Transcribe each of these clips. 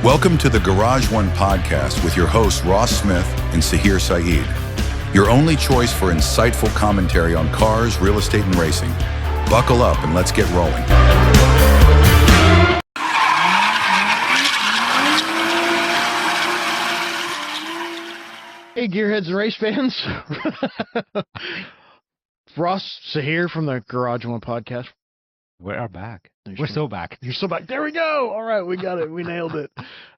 Welcome to the Garage One podcast with your hosts Ross Smith and Sahir Saeed. Your only choice for insightful commentary on cars, real estate, and racing. Buckle up and let's get rolling. Hey, gearheads and race fans. Ross Sahir from the Garage One podcast. We are back. We're still back. You're still back. There we go. All right, we got it. We nailed it.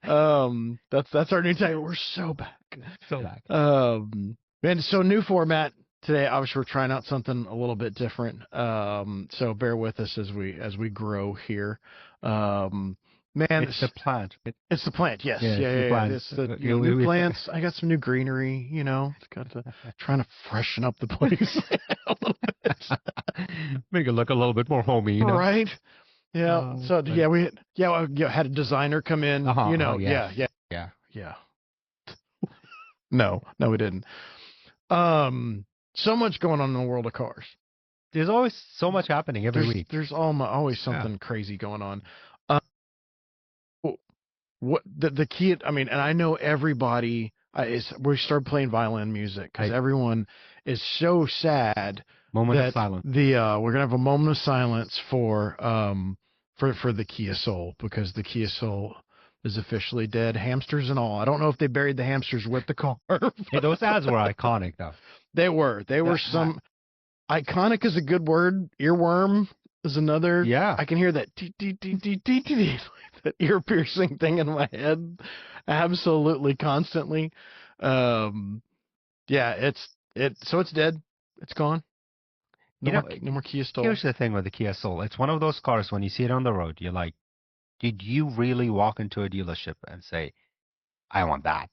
That's our new title. We're so back. So back. Man, so new format today. Obviously, we're trying out something a little bit different. So bear with us as we grow here. Man, It's the plant. It's the plant, yes. Yeah, Yeah. plant. It's the new plants. I got some new greenery, It's got to trying to freshen up the place a little bit. Make it look a little bit more homey, Right? Yeah. We had a designer come in, Yeah. Yeah. No, we didn't. So much going on in the world of cars. There's always so much happening every week. There's always something crazy going on. What the key? I mean, and I know everybody we started playing violin music because everyone is so sad. Moment of silence. We're gonna have a moment of silence for the Kia Soul because the Kia Soul is officially dead, hamsters and all. I don't know if they buried the hamsters with the car. Hey, those ads were iconic, though. They were some. Iconic is a good word. Earworm is another. Yeah. I can hear that that ear piercing thing in my head absolutely constantly. So it's dead. It's gone. No more Kia Soul. Here's the thing with the Kia Soul. It's one of those cars when you see it on the road, you're like, did you really walk into a dealership and say, I want that?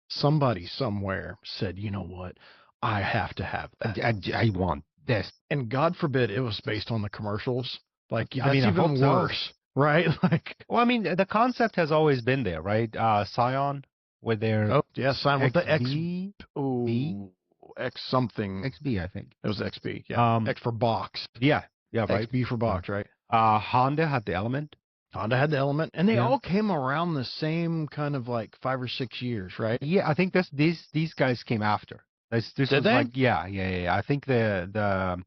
Somebody somewhere said, you know what? I have to have that. I want this. And God forbid it was based on the commercials. Like, I mean, even worse, right? Like, well, I mean, the concept has always been there, right? Scion with their Scion with the XB, X something. XB, I think. It was XB, yeah. X for box. Yeah, right. XB for box, right? Honda had the Element. Honda had the Element, and they all came around the same kind of like 5 or 6 years, right? Yeah, I think these guys came after. This Did was they? like yeah. I think the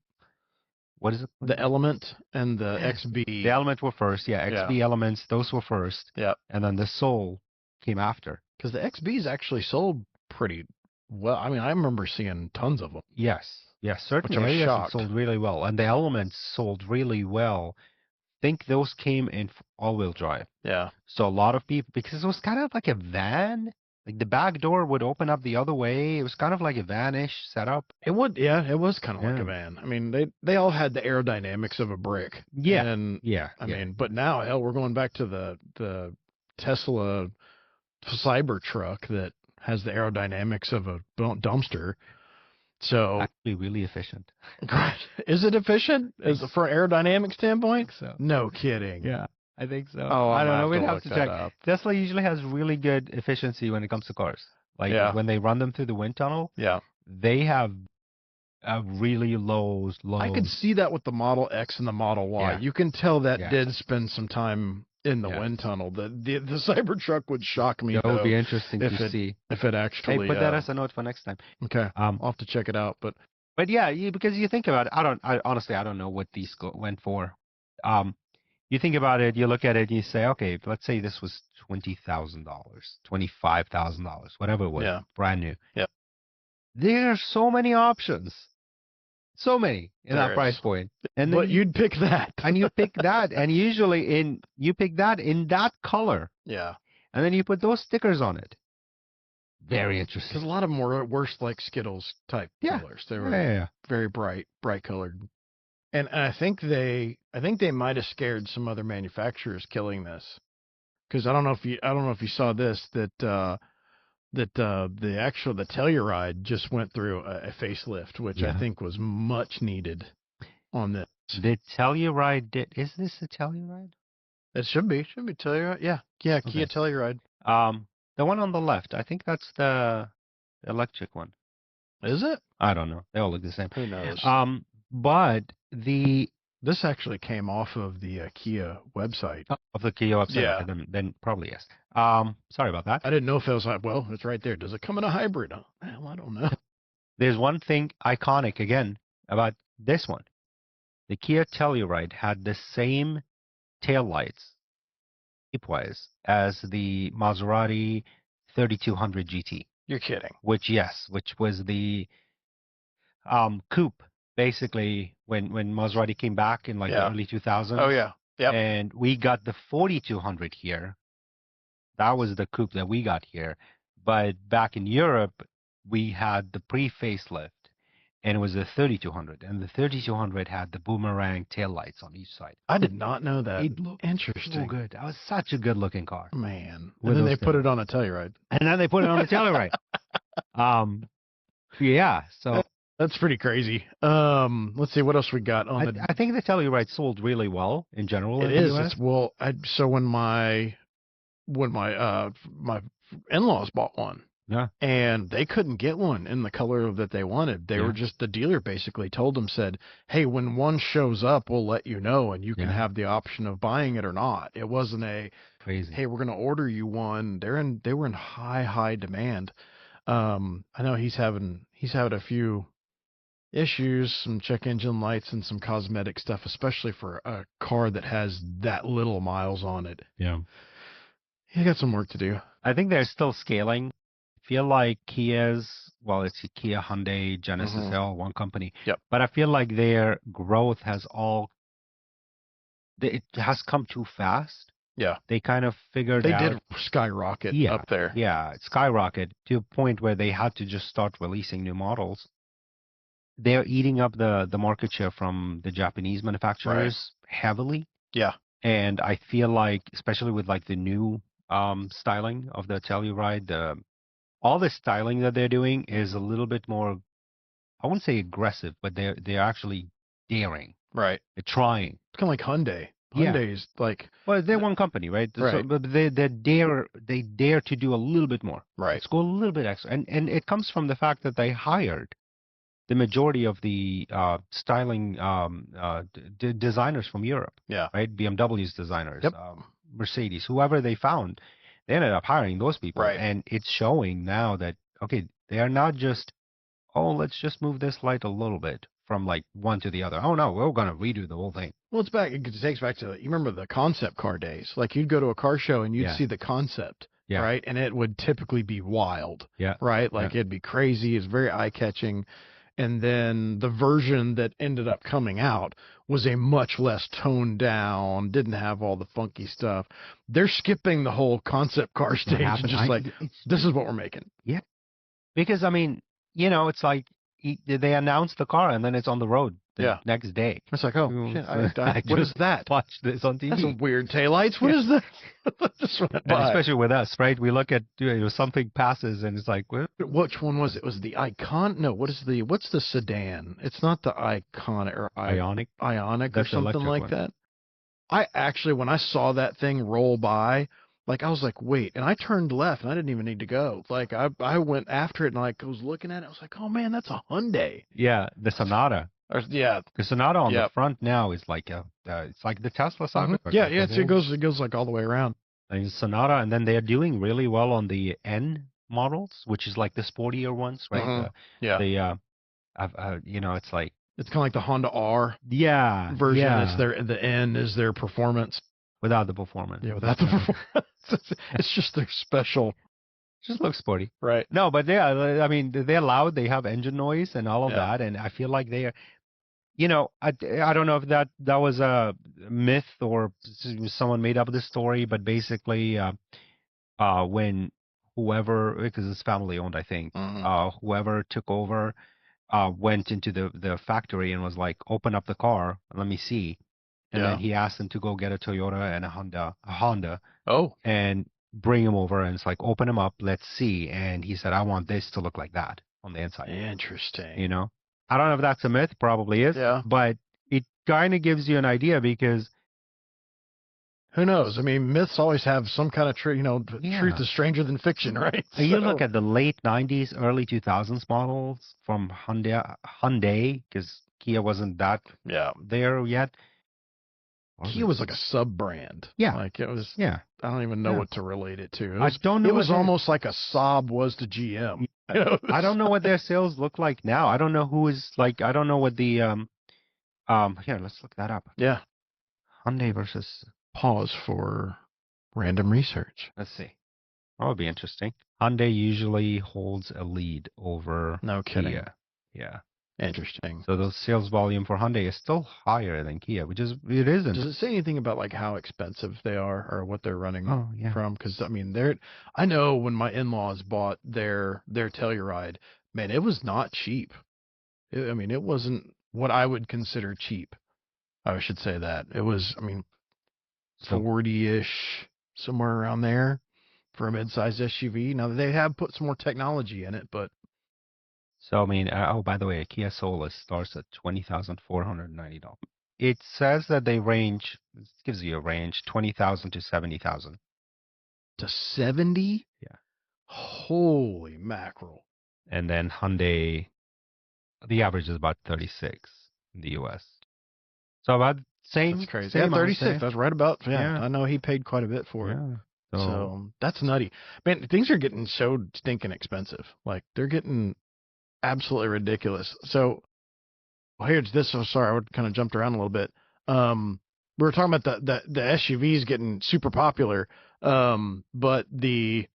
what is it? The Element and the XB. The Element were first, XB Elements, those were first. Yeah. And then the Soul came after. Because the XBs actually sold pretty well. I mean, I remember seeing tons of them. Yes, certainly. Which I was shocked. Sold really well, and the Elements sold really well. I think those came in all-wheel drive. Yeah. So a lot of people, because it was kind of like a van. Like the back door would open up the other way. It was kind of like a van-ish setup. It was kind of like a van. I mean, they all had the aerodynamics of a brick. Yeah. And I mean, but now, hell, we're going back to the Tesla Cybertruck that has the aerodynamics of a dumpster. So actually really efficient. Is it efficient? Is it for an aerodynamic standpoint? So. No kidding. Yeah. I think so. Oh, I don't know. We'd have have to check. up. Tesla usually has really good efficiency when it comes to cars. Like when they run them through the wind tunnel, they have a really low. I could see that with the Model X and the Model Y. You can tell that did spend some time in the wind tunnle. The Cybertruck would shock me. That would be interesting to see if it actually. Hey, put that as a note for next time. Okay, I'll have to check it out. But yeah, because you think about it, honestly I don't know what these went for. You think about it, you look at it, and you say, okay, let's say this was $20,000, $25,000, whatever it was, brand new. Yeah. There are so many options, so many in that price point, and but you'd pick that, and you pick that, and usually you pick that in that color. Yeah. And then you put those stickers on it. Very interesting. Because a lot of them were worse like Skittles type colors. They were very bright colored. And I think they might have scared some other manufacturers killing this, because I don't know if you saw this that the Telluride just went through a facelift, which I think was much needed on this. The Telluride is this a Telluride? It should be Telluride. Yeah, Kia Telluride. The one on the left, I think that's the electric one. Is it? I don't know. They all look the same. Who knows? But the This actually came off of the Kia website. Of the Kia website? Yeah. Okay, then probably yes. Sorry about that. I didn't know if it was like, well, it's right there. Does it come in a hybrid? Well, I don't know. There's one thing iconic again about this one. The Kia Telluride had the same taillights, shape-wise, as the Maserati 3200 GT. You're kidding. Which was the coupe, basically, when Maserati came back in like the early 2000s. Oh, yeah. Yep. And we got the 4200 here. That was the coupe that we got here. But back in Europe, we had the pre-facelift, and it was the 3200. And the 3200 had the boomerang taillights on each side. I did not know that. It looked interesting. so good. That was such a good-looking car. Man. And then they put it on a Telluride. And then they put it on the Telluride. Yeah, so... That's pretty crazy. Let's see what else we got on I think the Telluride sold really well in general. It is. Well, so when my in-laws bought one, yeah, and they couldn't get one in the color that they wanted. They were just, the dealer basically told them, said, "Hey, when one shows up, we'll let you know, and you can have the option of buying it or not." It wasn't a crazy. Hey, we're going to order you one. They were in high demand. I know he's having a few issues, some check engine lights and some cosmetic stuff, especially for a car that has that little miles on it. Yeah. He got some work to do. I think they're still scaling. I feel like it's Kia, Hyundai, Genesis, they're all one company. Yep. But I feel like their growth it has come too fast. Yeah. They kind of figured out. They did skyrocket up there. Yeah, skyrocket to a point where they had to just start releasing new models. They're eating up the market share from the Japanese manufacturers heavily. Yeah. And I feel like, especially with like the new styling of the Telluride, all the styling that they're doing is a little bit more, I wouldn't say aggressive, but they're actually daring. Right. They're trying. It's kind of like Hyundai. Hyundai's like, well, they're one company, right? Right. So, but they dare to do a little bit more. Right. Let's go a little bit extra, and it comes from the fact that they hired the majority of the styling designers from Europe. Yeah. Right. BMW's designers, yep. Mercedes, whoever they found, they ended up hiring those people. Right. And it's showing now that, okay, they are not just, oh, let's just move this light a little bit from like one to the other. Oh no, we're going to redo the whole thing. Well, it takes back to, you remember the concept car days. Like you'd go to a car show and you'd see the concept. Yeah. Right. And it would typically be wild. Yeah. Right. Like it'd be crazy. It's very eye-catching. And then the version that ended up coming out was a much less toned down, didn't have all the funky stuff. They're skipping the whole concept car stage and just this is what we're making. Yeah. Because, I mean, it's like they announce the car and then it's on the road the next day. It's like, oh, shit, what is that? Watch this on TV. That's some weird taillights. What is that? And especially with us, right? We look at something passes and it's like, what? Which one was it? Was the Icon? No, what's the sedan? It's not the Icon or Ioniq. Ioniq or something like that. I actually, when I saw that thing roll by, like I was like, wait, and I turned left and I didn't even need to go. Like I went after it and I was looking at it. I was like, oh man, that's a Hyundai. Yeah, the Sonata. The Sonata on the front now is like it's like the Tesla Cybertruck. Mm-hmm. It goes like all the way around. And Sonata, and then they're doing really well on the N models, which is like the sportier ones, right? Mm-hmm. It's like it's kind of like the Honda R version. Yeah. It's the N is their performance without the performance. Yeah, without the performance. It's just their special. Just looks sporty. Right. No, but I mean, they're loud. They have engine noise and all of that, and I feel like they're. I don't know if that was a myth or someone made up this story, but basically, when whoever, because it's family owned, I think, whoever took over, went into the factory and was like, open up the car, let me see, and then he asked them to go get a Toyota and a Honda. Oh. And bring him over, and it's like, open him up, let's see, and he said, I want this to look like that on the inside. Interesting. I don't know if that's a myth, probably is, but it kind of gives you an idea because who knows? I mean, myths always have some kind of truth. Truth is stranger than fiction, right? So you look at the late 90s, early 2000s models from Hyundai, because Kia wasn't that there yet. Kia was like a sub-brand. Yeah. Like it was. Yeah. I don't even know what to relate it to. I don't know. It was almost like a Saab was to GM. You know, I don't know what their sales look like now. I don't know who is like. I don't know what the Here, let's look that up. Yeah. Hyundai versus. Pause for random research. Let's see. That would be interesting. Hyundai usually holds a lead over No kidding. Kia. Yeah. Interesting. So the sales volume for Hyundai is still higher than Kia, which is it isn't. Does it say anything about like how expensive they are or what they're running from? Because I mean, I know when my in-laws bought their Telluride, man, it was not cheap. I mean, it wasn't what I would consider cheap. I should say that it was. I mean, 40-ish, somewhere around there for a mid-sized SUV. Now they have put some more technology in it, but. So I mean, by the way, a Kia Solis starts at $20,490. It says that they range. It gives you a range, 20,000 to 70,000. To 70? Yeah. Holy mackerel! And then Hyundai, the average is about 36 in the U.S. So about same. That's crazy. Same, yeah, 36. That's right about. Yeah, I know he paid quite a bit for it. So that's nutty. Man, things are getting so stinking expensive. Like they're getting absolutely ridiculous. So here's this. So sorry, I kind of jumped around a little bit. We were talking about the SUVs getting super popular, but the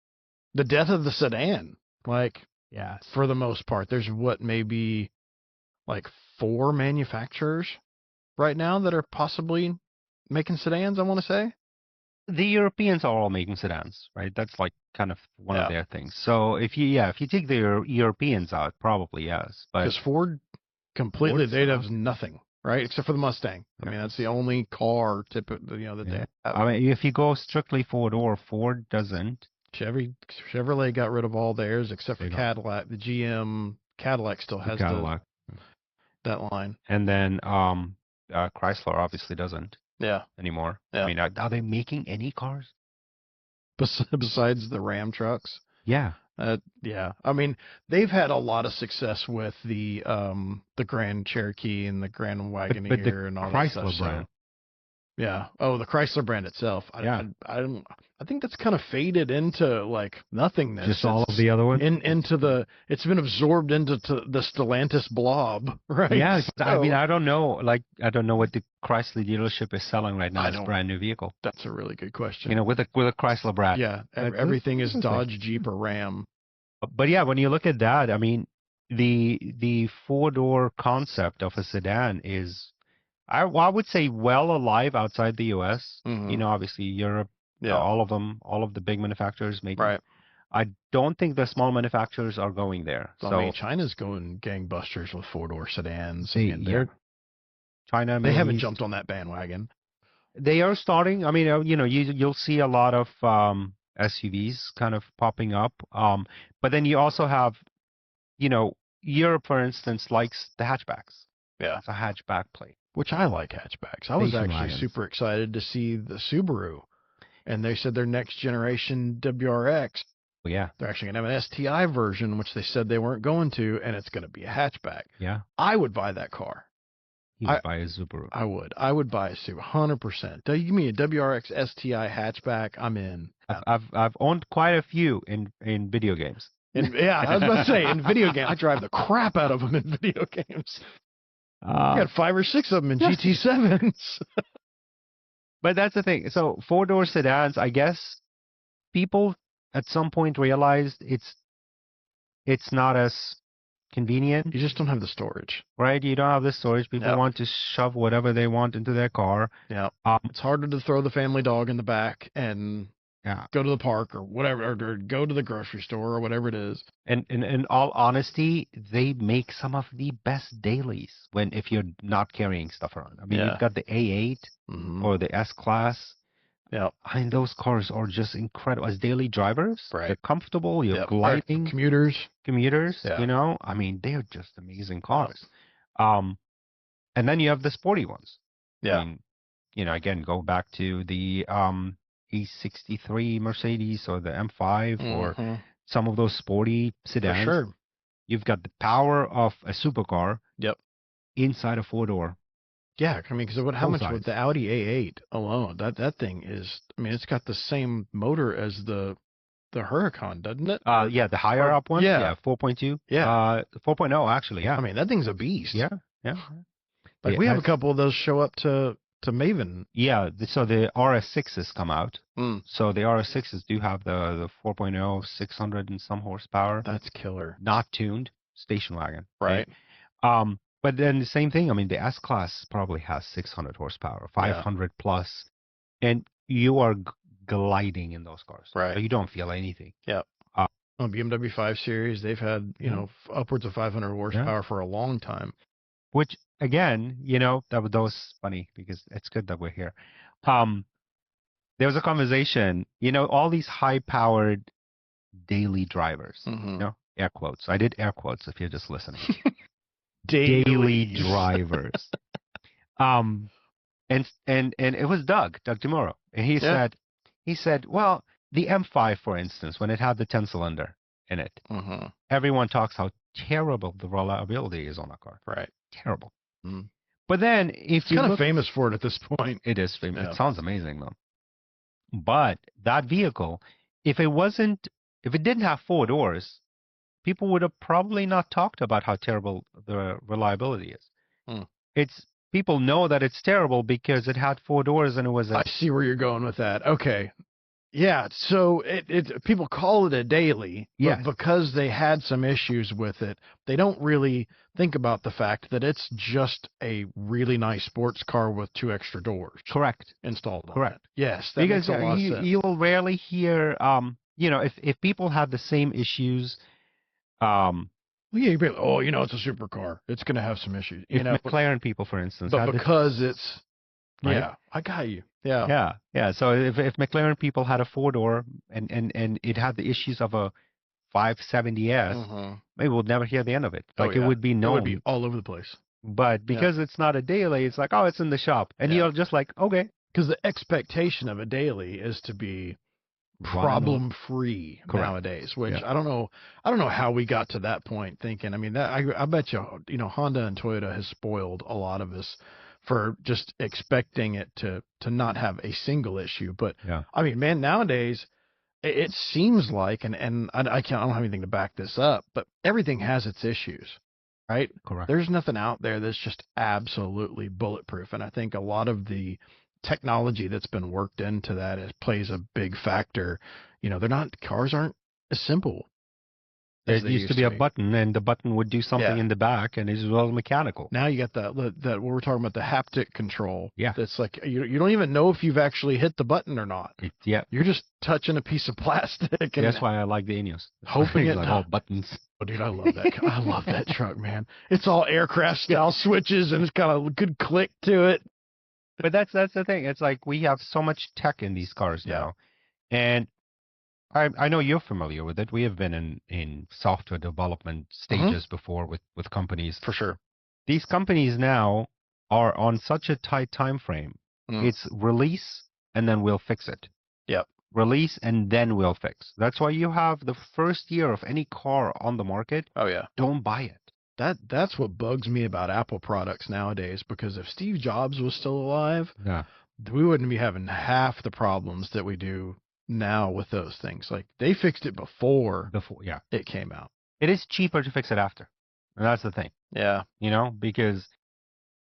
death of the sedan, like for the most part, there's maybe like 4 manufacturers right now that are possibly making sedans. I want to say the Europeans are all making sedans, right? That's like kind of one of their things. So if you take the Europeans out, probably yes. But because Ford completely, they'd have nothing, right? Except for the Mustang. I mean, that's the only car that they have. I mean, if you go strictly four-door, Ford doesn't. Chevrolet got rid of all theirs except for Cadillac. The GM Cadillac still has that line. And then Chrysler obviously doesn't. Yeah. Anymore. Yeah. I mean, are they making any cars besides the Ram trucks? Yeah. Yeah. I mean, they've had a lot of success with the Grand Cherokee and the Grand Wagoneer and all that stuff. Chrysler brand. Yeah. Oh, the Chrysler brand itself. I think that's kind of faded into like nothingness. Just all of the other ones. It's been absorbed into the Stellantis blob, right? Yeah. So, I mean, I don't know. Like, I don't know what the Chrysler dealership is selling right now as a brand new vehicle. That's a really good question. You know, with a Chrysler brand. Yeah. Everything is Dodge, Jeep, or Ram. But yeah, when you look at that, I mean, the 4-door concept of a sedan is. I would say well alive outside the U.S. Mm-hmm. You know, obviously Europe, all of the big manufacturers make right. I don't think the small manufacturers are going there. So, I mean, China's going gangbusters with 4-door sedans. China, they haven't jumped on that bandwagon. They are starting. I mean, you'll see a lot of SUVs kind of popping up. But then you also have, Europe, for instance, likes the hatchbacks. Yeah, it's a hatchback plate. Which I like hatchbacks. I was actually super excited to see the Subaru. And they said their next generation WRX. Well, yeah. They're actually going to have an STI version, which they said they weren't going to, and it's going to be a hatchback. Yeah. I would buy that car. You would buy a Subaru. I would. I would buy a Subaru, 100%. Give me a WRX STI hatchback, I'm in. I've owned quite a few in video games. I was about to say, in video games, I drive the crap out of them in video games. I got 5 or 6 of them in GT7s. But that's the thing. So 4-door sedans, I guess people at some point realized it's not as convenient. You just don't have the storage. Right? You don't have the storage. People want to shove whatever they want into their car. Yeah. It's harder to throw the family dog in the back and go to the park or whatever, or go to the grocery store or whatever it is. And in all honesty, they make some of the best dailies if you're not carrying stuff around. I mean, you've got the A8 or the S-Class. Yeah. I mean, those cars are just incredible. As daily drivers, right. They're comfortable. You're gliding. Commuters. I mean, they're just amazing cars. And then you have the sporty ones. Yeah. I mean, again, go back to the E63 Mercedes or the M5 or some of those sporty sedans. For sure. You've got the power of a supercar Yep. inside a 4-door. Yeah, I mean, because how Full much size. with the Audi A8 alone? That thing is. I mean, it's got the same motor as the Huracan, doesn't it? Yeah, the higher up one. Yeah. 4.2. Yeah. 4.0 actually. Yeah. I mean, that thing's a beast. Yeah. Like we have a couple of those show up to Maven. Yeah. So the RS6s come out. Mm. So the RS6s do have the 4.0, 600 and some horsepower. That's killer. Not tuned, station wagon. Right. But then the same thing. I mean, the S class probably has 600 horsepower, 500 plus, and you are gliding in those cars. Right. So you don't feel anything. Yeah. On BMW 5 Series, they've had upwards of 500 horsepower for a long time. Which again, that was funny because it's good that we're here. There was a conversation. All these high-powered daily drivers. Air quotes. I did air quotes if you're just listening. Daily drivers. And it was Doug DeMuro, and he said, well, the M5, for instance, when it had the 10-cylinder in it, everyone talks how terrible the reliability is on a car. Right. Terrible. Mm. But then if it's kind of famous for it at this point. It is famous. Yeah. It sounds amazing though. But that vehicle, if it didn't have 4 doors, people would have probably not talked about how terrible the reliability is. It's people know that it's terrible because it had 4 doors and it was. I see where you're going with that. Okay. Yeah, so people call it a daily, but because they had some issues with it, they don't really think about the fact that it's just a really nice sports car with 2 extra doors. Correct. Installed on Correct. it. Yes, that because makes a lot of sense. You'll rarely hear, if people have the same issues. Well, yeah, you'd be like, oh, it's a supercar. It's going to have some issues. McLaren people, for instance. But because it's... Right? Yeah, I got you. Yeah. So if McLaren people had a 4-door and it had the issues of a 570S, maybe we'll never hear the end of it. It would be known. It would be all over the place. But because it's not a daily, it's like, oh, it's in the shop, and you're just like, okay. Because the expectation of a daily is to be problem-free nowadays, which I don't know how we got to that point thinking. I mean, I bet you, Honda and Toyota has spoiled a lot of us for just expecting it to not have a single issue. But I mean, man, nowadays it seems like, and I don't have anything to back this up, but everything has its issues, right? Correct. There's nothing out there that's just absolutely bulletproof. And I think a lot of the technology that's been worked into that plays a big factor. Cars aren't as simple. There used to be a button, and the button would do something in the back, and it's well mechanical. Now you got that what we're talking about, the haptic control. Yeah. That's like you don't even know if you've actually hit the button or not. You're just touching a piece of plastic. And that's why I like the Ineos. Hoping it like all buttons. Oh, dude, I love that. I love that truck, man. It's all aircraft style switches, and it's got a good click to it. But that's the thing. It's like we have so much tech in these cars now, and I know you're familiar with it. We have been in software development stages before with companies. For sure. These companies now are on such a tight time frame. It's release and then we'll fix it. Yep. Release and then we'll fix. That's why you have the first year of any car on the market. Oh yeah. Don't buy it. That's what bugs me about Apple products nowadays, because if Steve Jobs was still alive, we wouldn't be having half the problems that we do now with those things. Like, they fixed it before it came out. It is cheaper to fix it after. And that's the thing. Yeah. Because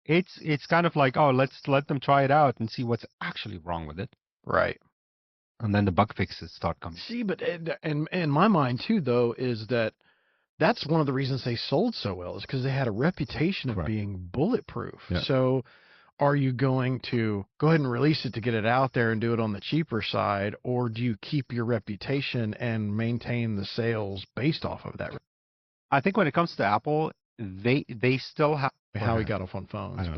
it's kind of like, oh, let's let them try it out and see what's actually wrong with it. Right. And then the bug fixes start coming. See, but in my mind too, though, is that's one of the reasons they sold so well, is because they had a reputation of being bulletproof. Yeah. So are you going to go ahead and release it to get it out there and do it on the cheaper side, or do you keep your reputation and maintain the sales based off of that? I think when it comes to Apple, they still have... How we got off on phones.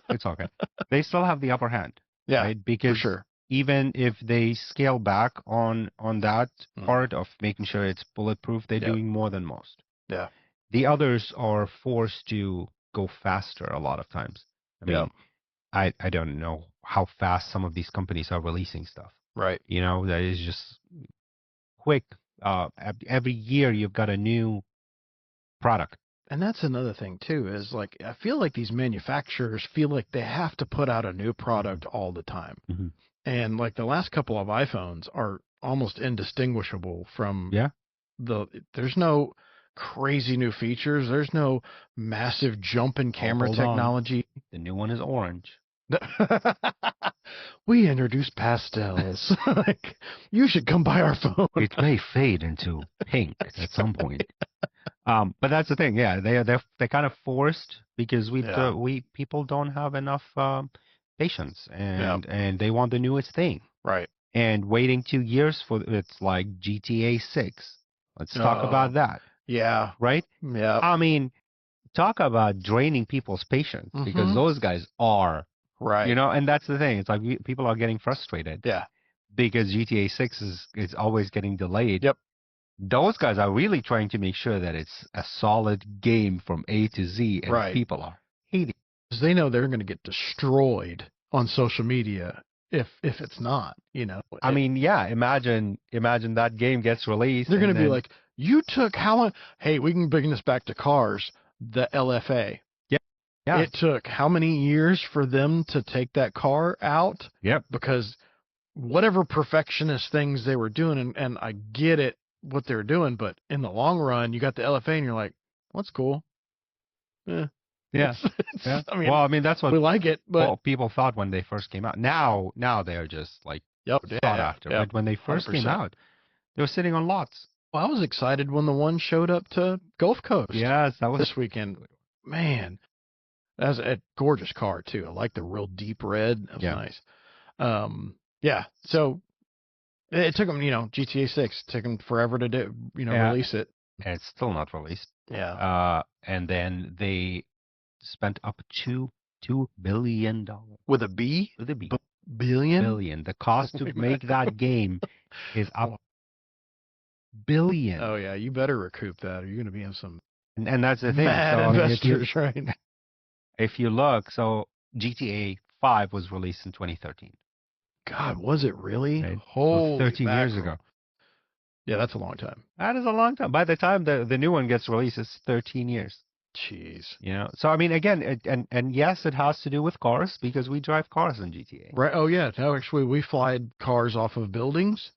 It's okay. They still have the upper hand. Yeah, right? Because for sure. Even if they scale back on that part of making sure it's bulletproof, they're doing more than most. Yeah. The others are forced to go faster a lot of times. I mean, I don't know how fast some of these companies are releasing stuff. Right. That is just quick. Every year you've got a new product. And that's another thing too, is like I feel like these manufacturers feel like they have to put out a new product all the time. Mm-hmm. And like the last couple of iPhones are almost indistinguishable from there's no crazy new features. There's no massive jump in camera technology. The new one is orange. We introduced pastels. Like, you should come buy our phone. It may fade into pink at some point. But that's the thing. Yeah, they're kind of forced because people don't have enough patience and they want the newest thing. Right. And waiting 2 years for it's like GTA 6. Let's talk about that. Yeah. Right? Yeah. I mean, talk about draining people's patience because those guys are. Right. You know, and that's the thing. It's like people are getting frustrated. Yeah. Because GTA 6 is always getting delayed. Yep. Those guys are really trying to make sure that it's a solid game from A to Z, and people are hating it. Because they know they're going to get destroyed on social media if it's not, you know. I mean, yeah, imagine that game gets released. They're going to be like, you took how long? Hey, we can bring this back to cars, the LFA. Yeah. It took how many years for them to take that car out? Yep. Because whatever perfectionist things they were doing, and I get it, what they're doing, but in the long run, you got the LFA and you're like, well, that's cool. Yeah. I mean, that's what we like it, but people thought when they first came out. Now they're just like sought after. But when they first 100%. came out, they were sitting on lots. Well, I was excited when the one showed up to Gulf Coast. Yes, that was this weekend. Man, that's a gorgeous car too. I like the real deep red. That was nice. Yeah. So it took them, GTA 6 took them forever to do, release it. And it's still not released. Yeah. And then they spent up $2 billion. With a B? With a B. Billion? Billion. The cost to make that game is up billion. Oh yeah, you better recoup that, or you're going to be in some. And that's the thing. Mad investors, right? If you look, so GTA 5 was released in 2013. God, was it really? Right? Holy 13 years ago. Yeah, that's a long time. That is a long time. By the time the new one gets released, it's 13 years. Jeez. So I mean, again, and yes, it has to do with cars because we drive cars in GTA. Right. Oh yeah. No, actually, we fly cars off of buildings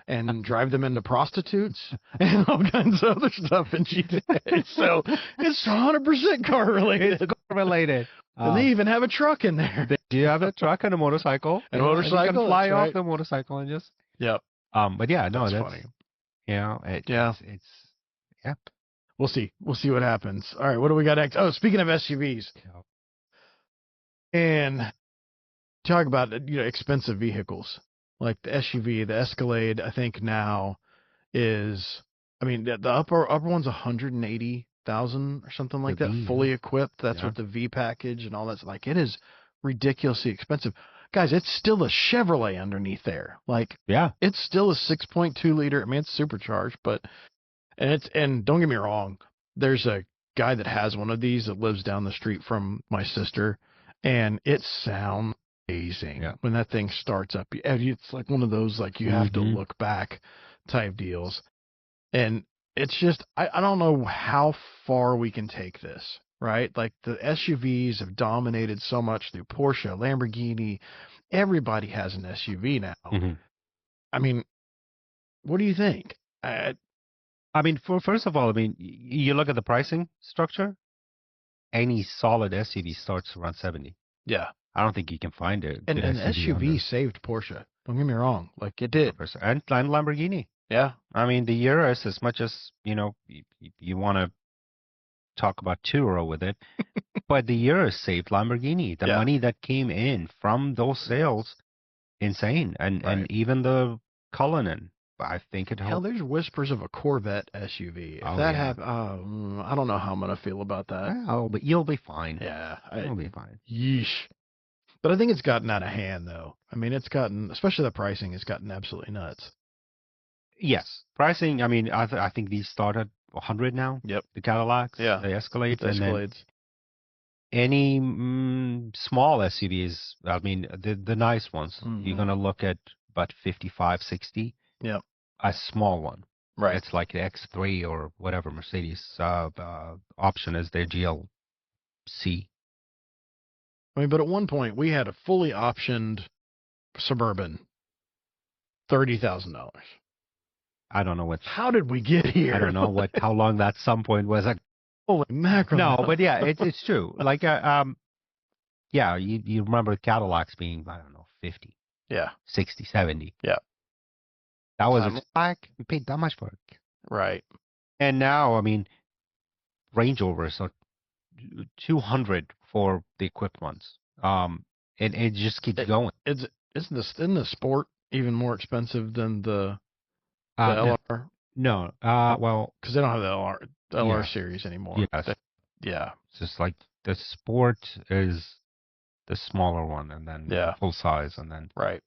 and drive them into prostitutes and all kinds of other stuff in GTA. So it's 100% car related. It's car related. And they even have a truck in there. They do have a truck and a motorcycle. And a motorcycle. And you can fly off the motorcycle and just. Yep. But yeah, no, that's funny. It's We'll see. We'll see what happens. All right, what do we got next? Oh, speaking of SUVs, and talk about expensive vehicles like the SUV, the Escalade. I think now is, I mean, the upper one's 180,000 or something like that, fully equipped. That's with the V package and all that. Like, it is ridiculously expensive. Guys, it's still a Chevrolet underneath there. Like, it's still a 6.2 liter. I mean, it's supercharged, but and don't get me wrong, there's a guy that has one of these that lives down the street from my sister, and it sounds amazing when that thing starts up. It's like one of those like you have to look back type deals, and it's just I don't know how far we can take this. Right? Like the SUVs have dominated so much through Porsche, Lamborghini. Everybody has an SUV now. I mean, what do you think? I mean, first of all, I mean, you look at the pricing structure. Any solid SUV starts around 70. Yeah. I don't think you can find it. And an SUV saved Porsche. Don't get me wrong. Like, it did. And Lamborghini. Yeah. I mean, the Urus, as much as, you want to talk about Turo with it, but the Urus saved Lamborghini. The money that came in from those sales, insane. And even the Cullinan, I think it helped. Hell, there's whispers of a Corvette SUV. If that happens, I don't know how I'm going to feel about that. Oh, but you'll be fine. Yeah. You'll be fine. Yeesh. But I think it's gotten out of hand, though. I mean, it's gotten, especially the pricing, has gotten absolutely nuts. Yes. Pricing, I mean, I think these start at 100 now. Yep. The Cadillacs. Yeah. The Escalades. The Escalades. Any small SUVs, I mean, the nice ones, you're going to look at about 55, 60. Yeah. A small one. Right. It's like the X3 or whatever Mercedes option is their GLC. I mean, but at one point we had a fully optioned Suburban, $30,000. I don't know what. How did we get here? I don't know how long that some point was. Like, holy mackerel! No, but yeah, it's true. Like yeah, you remember Cadillacs being, I don't know, 50, yeah, 60, 70. Yeah. That was a black. You paid that much for it. Right. And now, I mean, Range Rovers are 200 for the equipped ones. And it just keeps going. Isn't the Sport even more expensive than the LR? No. Well, because they don't have the LR series anymore. Yes. Yeah. It's just like the Sport is the smaller one, and then full size, and then right.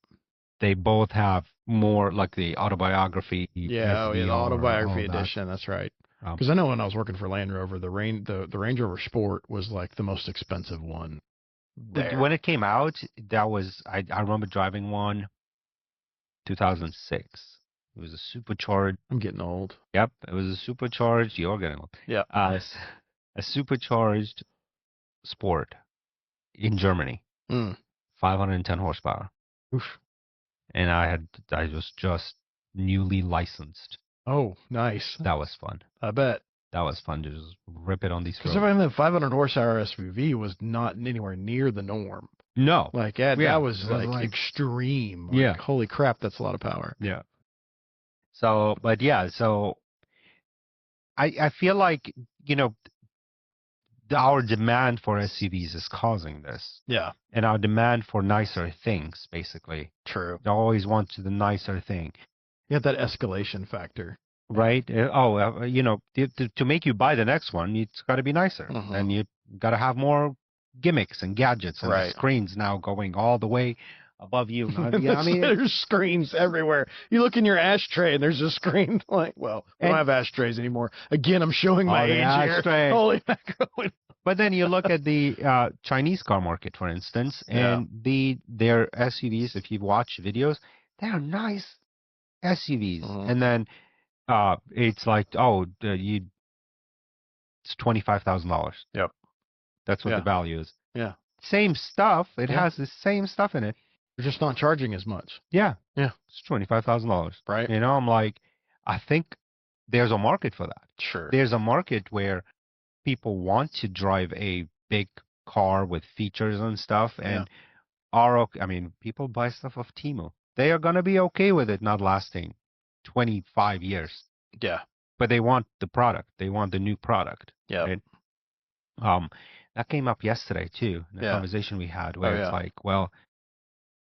They both have more like the autobiography. Yeah, the autobiography edition. That's right. Because I know when I was working for Land Rover, the Range Rover Sport was like the most expensive one there. When it came out, that was I remember driving one, 2006. It was a supercharged. I'm getting old. Yep, it was a supercharged. You're getting old. Yeah. A supercharged Sport in Germany. 510 horsepower. Oof. And I was just newly licensed. Oh, nice. That was fun. I bet. That was fun to just rip it on these roads. Because the 500 horsepower SUV was not anywhere near the norm. No. Like that was like extreme. Like, holy crap, that's a lot of power. Yeah. So, but yeah, so I feel like, our demand for SUVs is causing this. Yeah. And our demand for nicer things, basically. True. You always want the nicer thing. You have that escalation factor. Right? To make you buy the next one, it's got to be nicer. Mm-hmm. And you got to have more gimmicks and gadgets and the screens now going all the way above you. There's screens everywhere. You look in your ashtray and there's a screen. Like, well, we don't have ashtrays anymore. Again, I'm showing my age here. Holy mackerel. But then you look at the Chinese car market, for instance, and their SUVs, if you watch videos, they're nice SUVs. Mm-hmm. And then it's like, it's $25,000. Yep. That's what the value is. Yeah. Same stuff. It has the same stuff in it. They're just not charging as much. Yeah. Yeah. It's $25,000. Right. I'm like, I think there's a market for that. Sure. There's a market where people want to drive a big car with features and stuff, and people buy stuff off Temu. They are going to be okay with it not lasting 25 years. Yeah. But they want the product. They want the new product. Yeah. Right? That came up yesterday too, in the conversation we had, where it's like, well,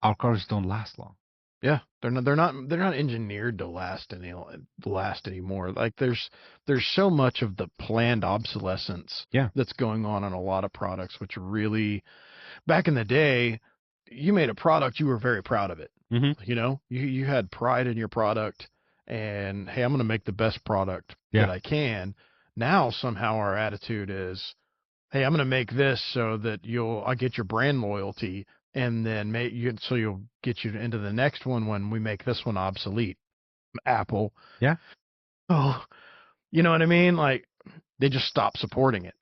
our cars don't last long. Yeah, they're not engineered to last anymore. Like there's so much of the planned obsolescence that's going on a lot of products, which really, back in the day, you made a product, you were very proud of it. Mm-hmm. You had pride in your product, and hey, I'm going to make the best product that I can. Now somehow our attitude is, hey, I'm going to make this so that I'll get your brand loyalty, and then you'll get you into the next one when we make this one obsolete. Apple. Yeah. Oh, you know what I mean? Like they just stop supporting it.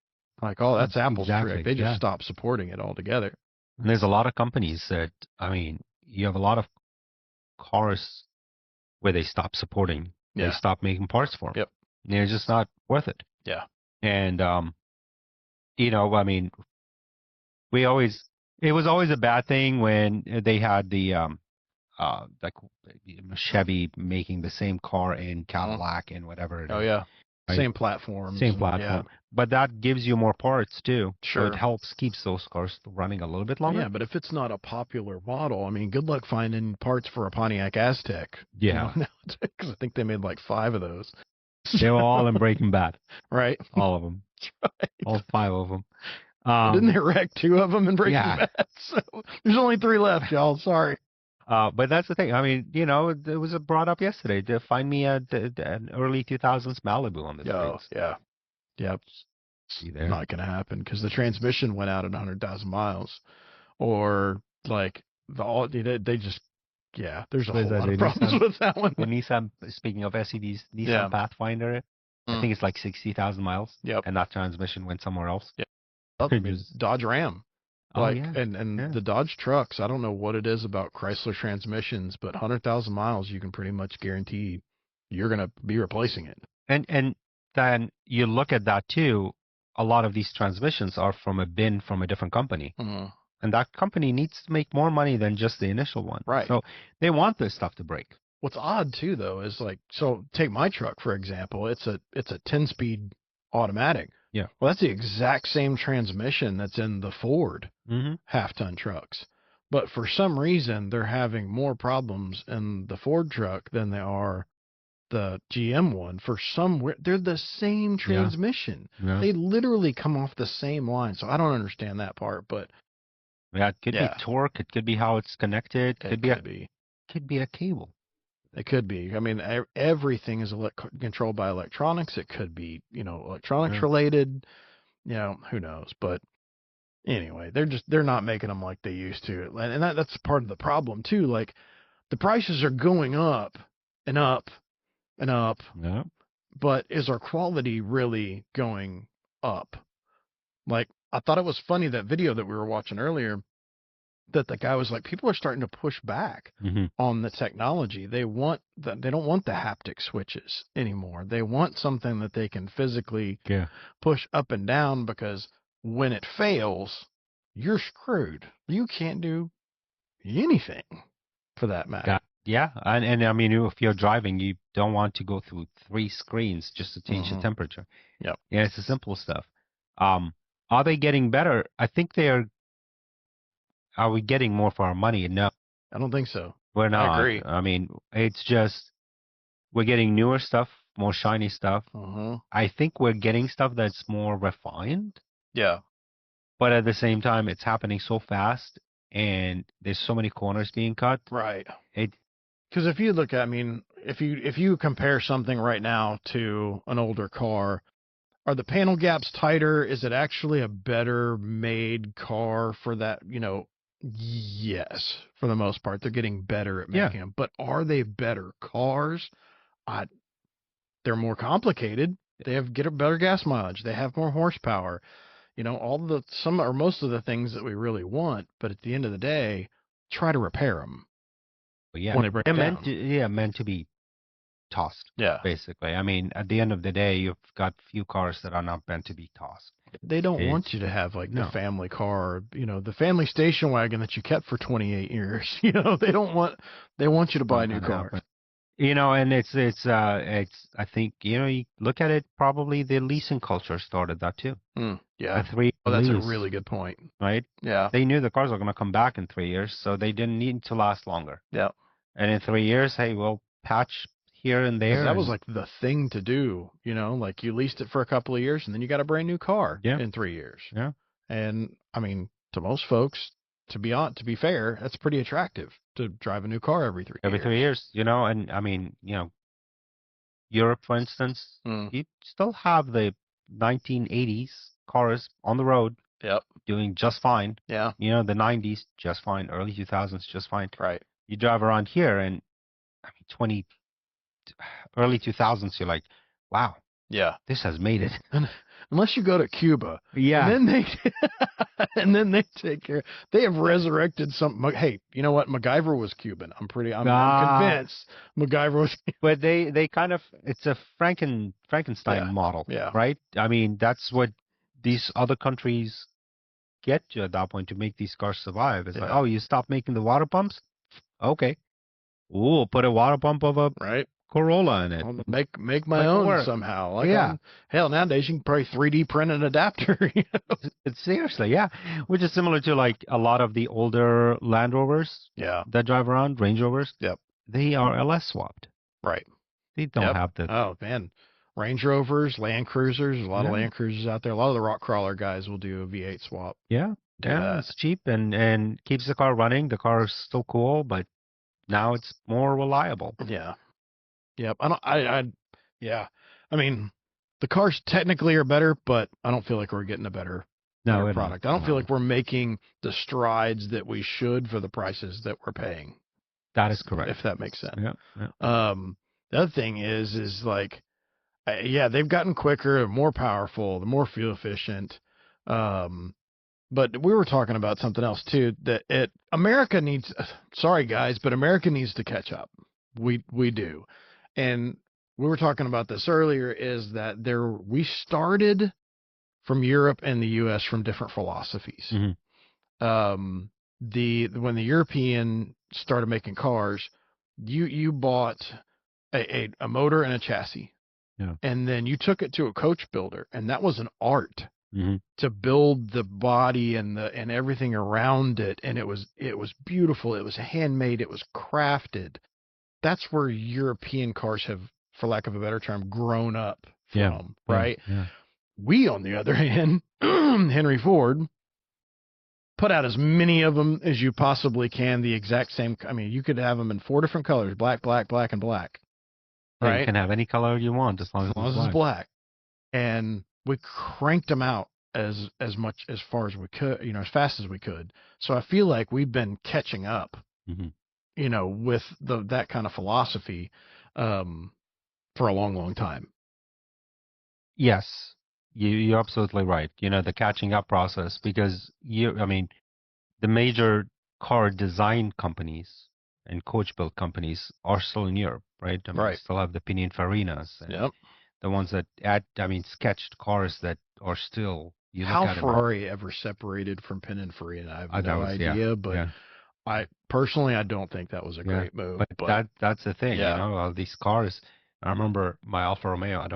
Like, oh, that's Apple's trick. They just stop supporting it altogether. And there's a lot of companies that, you have a lot of cars where they stop supporting. They stop making parts for them. Yep. They're just not worth it. Yeah. And, it was always a bad thing when they had the, like Chevy making the same car in Cadillac and whatever. Oh, yeah. Right? Same platform. Yeah. But that gives you more parts too. Sure. So it keeps those cars running a little bit longer. Yeah, but if it's not a popular model, good luck finding parts for a Pontiac Aztek. Yeah. Because I think they made like 5 of those. They were all in Breaking Bad. Right. All of them. Right. All 5 of them. Didn't they wreck 2 of them in Breaking Bad? So there's only 3 left, y'all. Sorry. But that's the thing. It was brought up yesterday to find me an early 2000s Malibu on the streets. Yeah. Yep. See there? Not going to happen because the transmission went out at 100,000 miles, or like they just Yeah, there's a whole lot of problems with that one. The Nissan, speaking of SUVs, Nissan Pathfinder, I think it's like 60,000 miles. Yep. And that transmission went somewhere else. Yep. I mean, Dodge Ram. And the Dodge trucks, I don't know what it is about Chrysler transmissions, but 100,000 miles, you can pretty much guarantee you're going to be replacing it. And then you look at that too, a lot of these transmissions are from a bin from a different company. Mm-hmm. And that company needs to make more money than just the initial one. Right. So they want this stuff to break. What's odd too, though, is like, so take my truck, for example. It's a 10-speed automatic. Yeah. Well, that's the exact same transmission that's in the Ford half-ton trucks. But for some reason, they're having more problems in the Ford truck than they are the GM one. They're the same transmission. Yeah. They literally come off the same line. So I don't understand that part, but yeah, it could be torque. It could be how it's connected. Could be a cable. It could be. I mean, everything is controlled by electronics. It could be, electronics related. Who knows? But anyway, they're not making them like they used to, and that's part of the problem too. Like the prices are going up and up and up. Yeah. But is our quality really going up? Like I thought it was funny, that video that we were watching earlier, that the guy was like, people are starting to push back on the technology. They don't want the haptic switches anymore. They want something that they can physically push up and down, because when it fails, you're screwed. You can't do anything for that matter. Yeah. And I mean, if you're driving, you don't want to go through 3 screens just to change the temperature. Yep. Yeah, it's the simple stuff. Are they getting better? I think are we getting more for our money? No. I don't think so. We're not. I agree. I mean, it's just we're getting newer stuff, more shiny stuff. I think we're getting stuff that's more refined. Yeah. But at the same time, it's happening so fast, and there's so many corners being cut. Right. Because if you look at, if you compare something right now to an older car, are the panel gaps tighter? Is it actually a better made car for that? Yes, for the most part, they're getting better at making them. But are they better cars? They're more complicated. They get a better gas mileage. They have more horsepower. Most of the things that we really want. But at the end of the day, try to repair them. Yeah, when they break down. Meant to be tossed. Yeah, basically. I mean, at the end of the day, you've got few cars that are not meant to be tossed. They don't want you to have the family car, the family station wagon that you kept for 28 years. They want you to buy a new car. And it's I think, you look at it, probably the leasing culture started that too. Yeah. That's a really good point. Right? Yeah. They knew the cars were going to come back in 3 years, so they didn't need to last longer. Yeah. And in 3 years, hey, we'll patch here and there. That was the thing to do, you leased it for a couple of years and then you got a brand new car in 3 years. Yeah. And I mean, to most folks, to be fair, that's pretty attractive to drive a new car every 3 years. Every 3 years, and I mean, Europe, for instance, you still have the 1980s cars on the road. Yep. Doing just fine. Yeah. The 90s, just fine. Early 2000s, just fine. Right. You drive around here and early 2000s, you're like, wow. Yeah. This has made it. Unless you go to Cuba. Yeah. And then they take care. They have resurrected some. Hey, you know what? MacGyver was Cuban. I'm convinced MacGyver was. But they kind of, it's a Frankenstein model. Yeah. Right? I mean, that's what these other countries get you at that point to make these cars survive. It's like, oh, you stop making the water pumps? Okay. Ooh, put a water pump of a Corolla in it. I'll make my own somehow. Hell, nowadays you can probably 3D print an adapter. Seriously, yeah. Which is similar to a lot of the older Land Rovers that drive around, Range Rovers. Yep. They are LS swapped. Right. They don't have the... Oh, man. Range Rovers, Land Cruisers, a lot of Land Cruisers out there. A lot of the rock crawler guys will do a V8 swap. Yeah. It's cheap and keeps the car running. The car is still cool, but now it's more reliable. Yeah. Yep. I mean, the cars technically are better, but I don't feel like we're getting a better product. I don't feel like we're making the strides that we should for the prices that we're paying. That is correct. If that makes sense. Yeah. The other thing is like, yeah, they've gotten quicker, more powerful, more fuel efficient. But we were talking about something else too, that America needs, sorry guys, but America needs to catch up. We do. And we were talking about this earlier, is that we started from Europe and the US from different philosophies. When the European started making cars, you bought a motor and a chassis. Yeah. And then you took it to a coach builder, and that was an art. To build the body and everything around it, and it was beautiful. It was handmade. It was crafted. That's where European cars have, for lack of a better term, grown up from, right? Yeah. We, on the other hand, Henry Ford, put out as many of them as you possibly can. The exact same. I mean, you could have them in 4 different colors: black, black, black, and black. Right? You can have any color you want as long as it's black. And we cranked them out as far as we could, as fast as we could. So I feel like we've been catching up, with that kind of philosophy, for a long, long time. Yes, you're absolutely right. The catching up process, because the major car design companies and coach build companies are still in Europe, right? Right. Still have the Pininfarinas. Yep. The ones that sketched cars that are still. How Ferrari ever separated from Pininfarina, I have no idea. But I personally, I don't think that was a great move. But that's the thing, Yeah. these cars. I remember my Alfa Romeo. I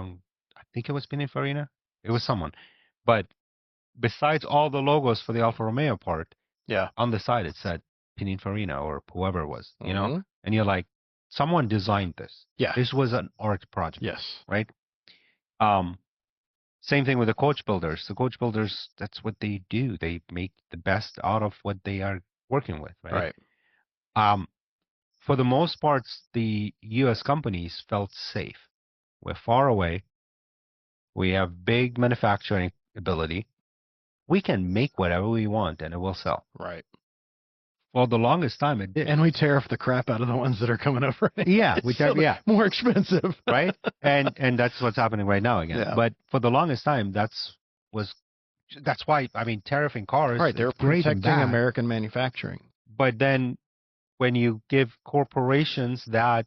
think it was Pininfarina. It was someone, but besides all the logos for the Alfa Romeo part, on the side it said Pininfarina or whoever it was, and you're like, someone designed this. Yeah. This was an art project. Yes. Right. Same thing with the coach builders. The coach builders, that's what they do. They make the best out of what they are working with, right? Right. For the most part, the U.S. companies felt safe. We're far away. We have big manufacturing ability. We can make whatever we want, and it will sell. Right. For the longest time, it did. And we tariff the crap out of the ones that are coming over. Yeah, more expensive. Right? And that's what's happening right now again. Yeah. But for the longest time, that's why, tariffing cars. Right, they're protecting American manufacturing. But then when you give corporations that,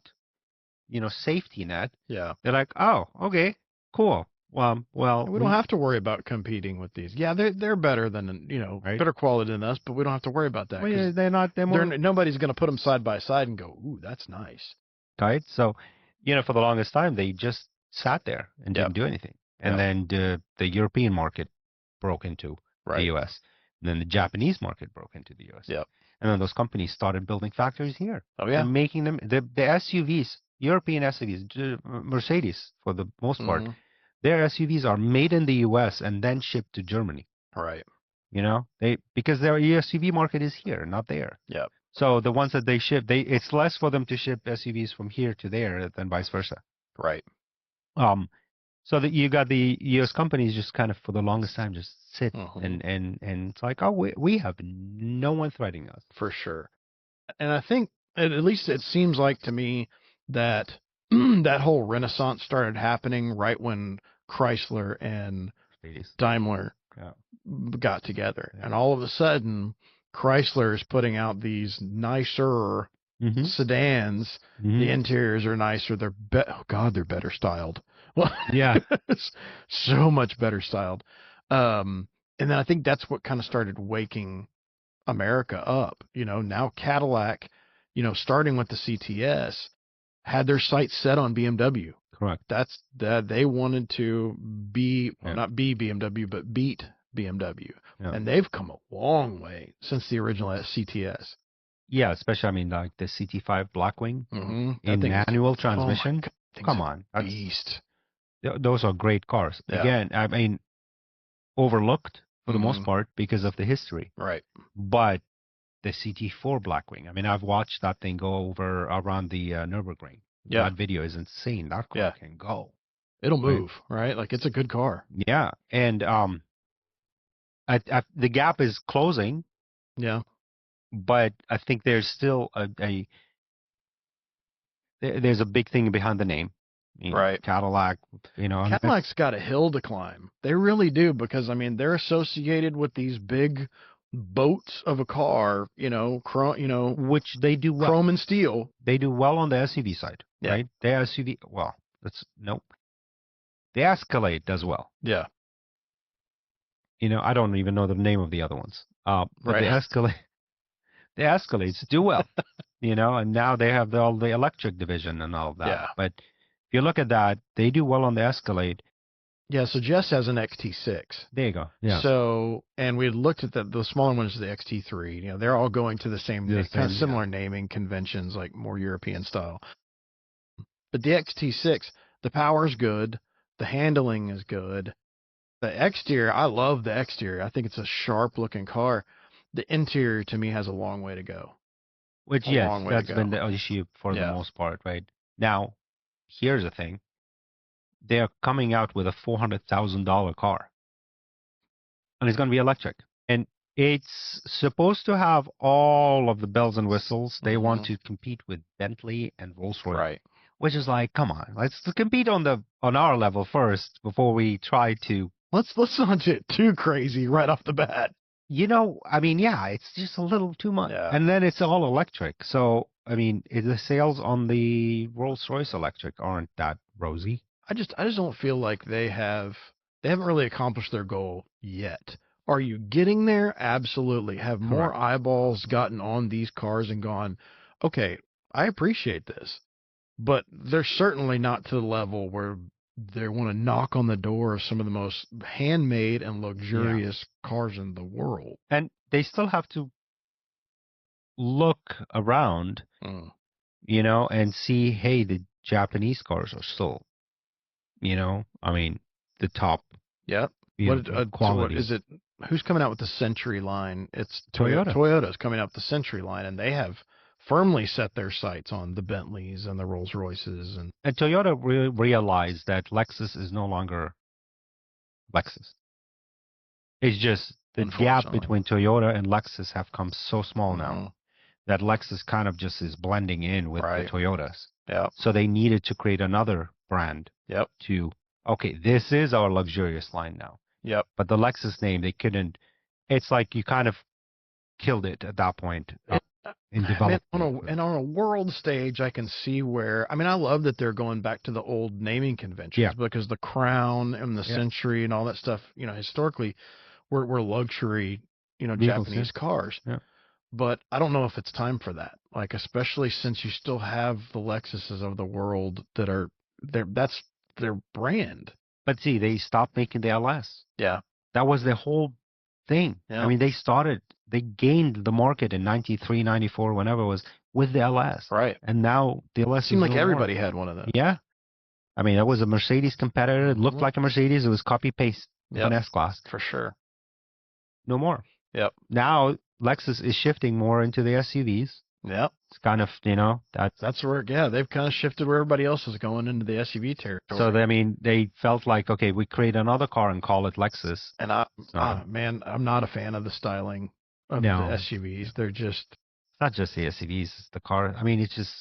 safety net, they're like, oh, okay, cool. Well, we don't have to worry about competing with these. Yeah, they're better than, right? Better quality than us, but we don't have to worry about that. Well, they're not. Nobody's going to put them side by side and go, ooh, that's nice. Right. So, for the longest time, they just sat there and didn't do anything. And then the European market broke into the U.S. And then the Japanese market broke into the U.S. Yep. And then those companies started building factories here. Oh, yeah. And making them, the SUVs, European SUVs, Mercedes, for the most part, their SUVs are made in the U.S. and then shipped to Germany. Right. Because their SUV market is here, not there. Yeah. So the ones that they ship, it's less for them to ship SUVs from here to there than vice versa. Right. So that you got the U.S. companies just kind of for the longest time just sit and it's like, oh, we have no one threatening us. For sure. And I think, at least it seems like to me, that that whole renaissance started happening right when Chrysler and Daimler got together. Yeah. And all of a sudden, Chrysler is putting out these nicer sedans. The interiors are nicer. They're better styled. Well, yeah, so much better styled. And then I think that's what kind of started waking America up. Now Cadillac, starting with the CTS, had their sights set on BMW. Correct. That's that they wanted to not be BMW, but beat BMW. Yeah. And they've come a long way since the original CTS. Yeah, especially, like the CT5 Blackwing in manual transmission. Come on. That's beast. Those are great cars. Yeah. Again, overlooked for the most part because of the history. Right. But the CT4 Blackwing, I've watched that thing go around the Nürburgring. Yeah. That video is insane. That car can go. It'll move, right? Like, it's a good car. Yeah. And the gap is closing. Yeah. But I think there's still a there's a big thing behind the name. Right. Cadillac, Cadillac's got a hill to climb. They really do, because I mean they're associated with these big boats of a car, which they do well. Chrome and steel. They do well on the SUV side, right? The SUV, well, nope. The Escalade does well. Yeah. I don't even know the name of the other ones. But right. the Escalades do well, and now they have all the electric division and all of that. Yeah. But if you look at that, they do well on the Escalade. Yeah, so Jess has an XT6. There you go. Yeah. So, and we had looked at the smaller ones, the XT3. They're all going to the same, kind of similar naming conventions, like more European style. But the XT6, the power's good, the handling is good. The exterior, I love the exterior. I think it's a sharp-looking car. The interior, to me, has a long way to go. Which, yes, that's been the issue for the most part, right? Now, here's the thing. They're coming out with a $400,000 car. And it's going to be electric. And it's supposed to have all of the bells and whistles. They want to compete with Bentley and Rolls-Royce. Right. Which is like, come on, let's compete on our level first before we try to. Let's not get too crazy right off the bat. I mean, yeah, it's just a little too much. Yeah. And then it's all electric. So, I mean, the sales on the Rolls-Royce electric aren't that rosy. I just don't feel like they haven't really accomplished their goal yet. Are you getting there? Absolutely. Have more eyeballs gotten on these cars and gone, okay, I appreciate this, but they're certainly not to the level where they want to knock on the door of some of the most handmade and luxurious cars in the world. And they still have to look around, and see, hey, the Japanese cars are still, I mean, the top. Yep. Quality. What is it? Who's coming out with the Century line? It's Toyota. Toyota's coming out with the Century line, and they have firmly set their sights on the Bentleys and the Rolls Royces. And Toyota realized that Lexus is no longer Lexus. It's just the gap between Toyota and Lexus have come so small now that Lexus kind of just is blending in with the Toyotas. Yeah. So they needed to create another brand. Yep. Okay, this is our luxurious line now. Yep. But the Lexus name, they couldn't. It's like you kind of killed it at that point in development. On a world stage, I can see where. I mean, I love that they're going back to the old naming conventions because the Crown and the Century and all that stuff, historically, were luxury, Japanese cars. Yeah. But I don't know if it's time for that. Like, especially since you still have the Lexuses of the world that are that's their brand. But see, they stopped making the LS. Yeah. That was the whole thing. Yeah. I mean, they gained the market in 93, 94, whenever it was, with the LS. Right. And now the LS seemed like everybody had one of them. Yeah. I mean, that was a Mercedes competitor. It looked like a Mercedes. It was copy-paste of an S-Class. For sure. No more. Yep. Now, Lexus is shifting more into the SUVs. Yep. It's kind of, that's where, they've kind of shifted where everybody else is going into the SUV territory. So, they felt like, okay, we create another car and call it Lexus. And I'm not a fan of the styling of the SUVs. They're just. It's not just the SUVs, it's the car. I mean, it's just.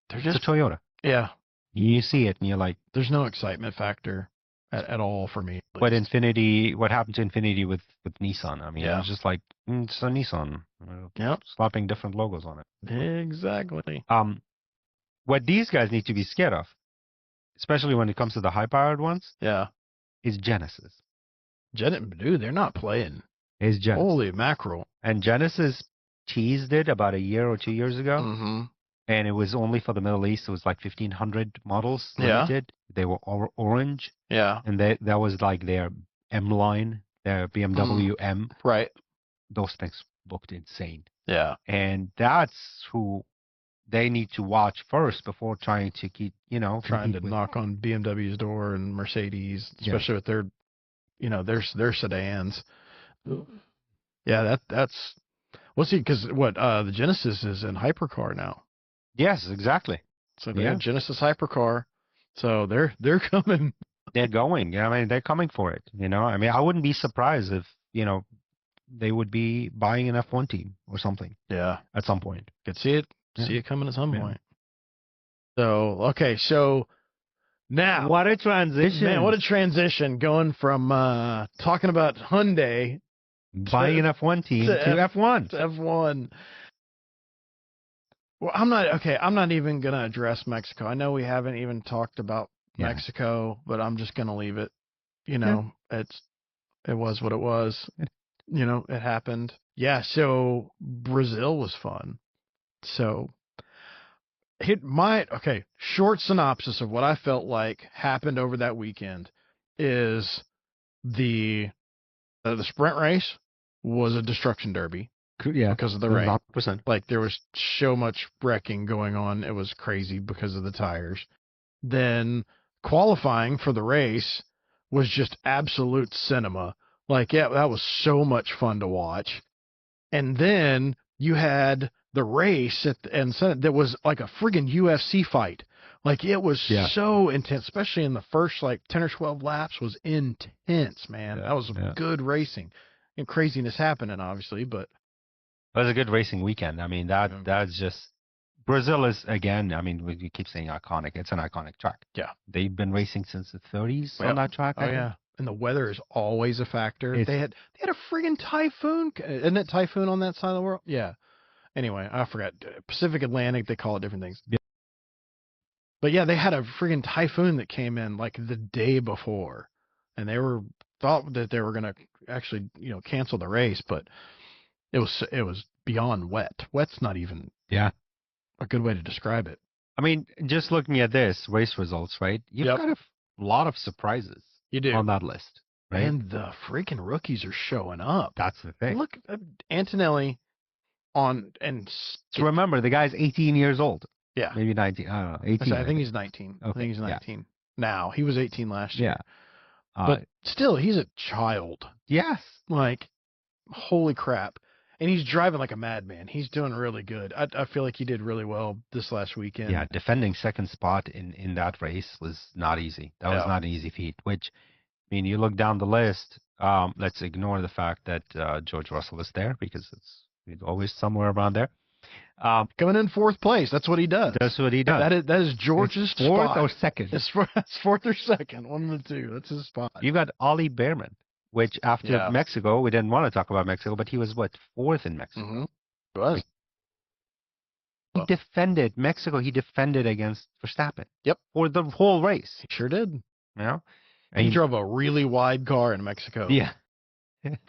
They're just. It's a Toyota. Yeah. You see it and you're like. There's no excitement factor at all for me. What happened to Infinity with Nissan? I mean, it was just like, it's a Nissan. Yep. Slapping different logos on it. Exactly. What these guys need to be scared of, especially when it comes to the high-powered ones, is Genesis. Dude, they're not playing. Is Genesis. Holy mackerel. And Genesis teased it about a year or 2 years ago. Mm-hmm. And it was only for the Middle East. It was like 1,500 models limited. They were orange. Yeah. And that was like their M line, their BMW M. Right. Those things looked insane. Yeah. And that's who they need to watch first before trying to keep, trying to knock on BMW's door and Mercedes, especially with their, their sedans. Yeah, that's. Well, see, because the Genesis is in hypercar now. Yes, exactly. So they have Genesis hypercar. So they're coming. They're going. I mean, they're coming for it. I mean, I wouldn't be surprised if they would be buying an F1 team or something. Yeah. At some point. Could see it. See it coming at some point. So now, what a transition! Man, what a transition going from talking about Hyundai buying an F1 team to F1. To F1. Well, I'm not even gonna address Mexico. I know we haven't even talked about Mexico, but I'm just gonna leave it. You know, it was what it was. You know, it happened. Yeah. So Brazil was fun. So short synopsis of what I felt like happened over that weekend is the sprint race was a destruction derby. Yeah, because of the rain. 100%. Like there was so much wrecking going on. It was crazy because of the tires. Then qualifying for the race was just absolute cinema. Like, yeah, that was so much fun to watch. And then you had the race that was like a friggin' UFC fight. Like it was so intense, especially in the first like 10 or 12 laps was intense, man. That was good racing and craziness happening, obviously, but it was a good racing weekend. I mean, that's just Brazil is again. I mean, we keep saying iconic. It's an iconic track. Yeah, they've been racing since the 30s on that track. Yeah, and the weather is always a factor. They had a friggin' typhoon. Isn't it typhoon on that side of the world? Yeah. Anyway, I forgot. Pacific Atlantic. They call it different things. Yeah. But yeah, they had a friggin' typhoon that came in like the day before, and they thought that they were gonna actually cancel the race, but it was beyond wet. Wet's not even a good way to describe it. I mean, just looking at this race results, right? You've got a lot of surprises. You do on that list, right? And the freaking rookies are showing up. That's the thing. Look, Antonelli remember the guy's 18 years old. Yeah, maybe 19. I don't know. 18. I think he's 19. Okay. I think he's 19 now. He was 18 last year. Yeah, but still, he's a child. Yes, like holy crap. And he's driving like a madman. He's doing really good. I feel like he did really well this last weekend. Yeah, defending second spot in that race was not easy. That was not an easy feat. Which, I mean, you look down the list. Let's ignore the fact that George Russell is there because he's always somewhere around there. Coming in fourth place. That's what he does. That's what he does. That is George's fourth spot. Or second. It's fourth or second. One of the two. That's his spot. You've got Ollie Behrman. Which after Mexico, we didn't want to talk about Mexico, but he was fourth in Mexico. Mm-hmm. He was. He defended Mexico. He defended against Verstappen. Yep. For the whole race. He sure did. Yeah. And he drove a really wide car in Mexico. Yeah.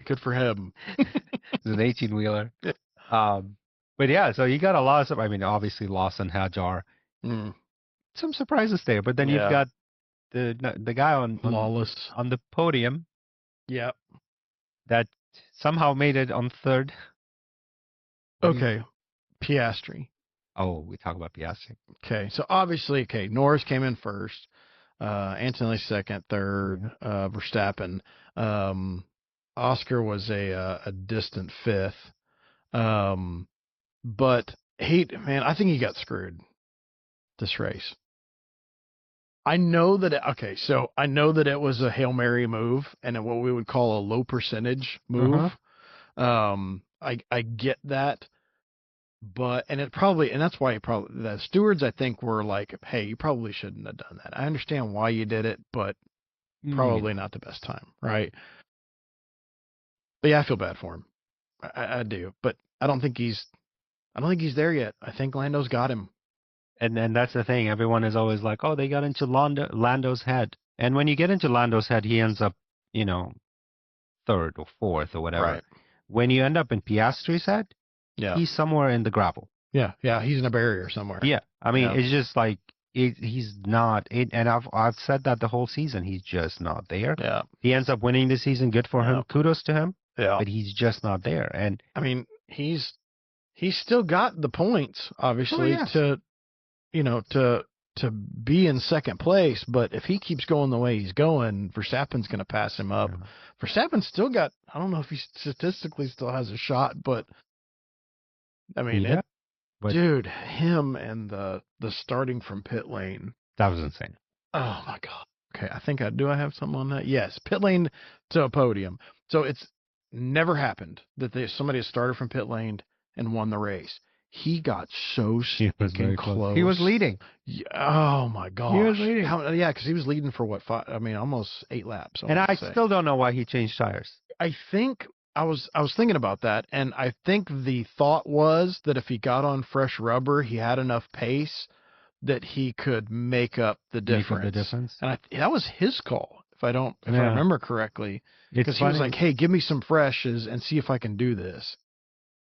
Good for him. It's an 18-wheeler. But yeah, so you got a lot of stuff. I mean, obviously Lawson, Hajar. Some surprises there, but then you've got the guy on Lawless on the podium. Yeah. That somehow made it on third. Okay. Piastri. Oh, we talk about Piastri. Okay. So obviously, Norris came in first. Antonelli second, third. Verstappen. Oscar was a distant fifth. But I think he got screwed this race. I know that it was a Hail Mary move and what we would call a low percentage move. I get that, and that's why the stewards I think were like, hey, you probably shouldn't have done that. I understand why you did it, but probably not the best time, right? But yeah, I feel bad for him. I do, but I don't think he's there yet. I think Lando's got him. And that's the thing. Everyone is always like, oh, they got into Lando's head. And when you get into Lando's head, he ends up, third or fourth or whatever. Right. When you end up in Piastri's head, he's somewhere in the gravel. Yeah, he's in a barrier somewhere. Yeah, I mean, it's just like he's not. And I've said that the whole season. He's just not there. Yeah. He ends up winning the season. Good for him. Kudos to him. Yeah. But he's just not there. And I mean, he's still got the points, obviously, to be in second place, but if he keeps going the way he's going, Verstappen's going to pass him up. Yeah. Verstappen's still got, I don't know if he statistically still has a shot, but I mean, dude, him and the starting from pit lane. That was insane. Oh my God. Okay. I have something on that. Yes. Pit lane to a podium. So it's never happened that somebody has started from pit lane and won the race. he got so stinking close. He was leading. Oh my gosh. He was leading. Yeah, because he was leading for what? Almost 8 laps. And I still don't know why he changed tires. I think I was thinking about that, and I think the thought was that if he got on fresh rubber, he had enough pace that he could make up the difference. And that was his call, if I remember correctly, because he was like, "Hey, give me some freshes and see if I can do this,"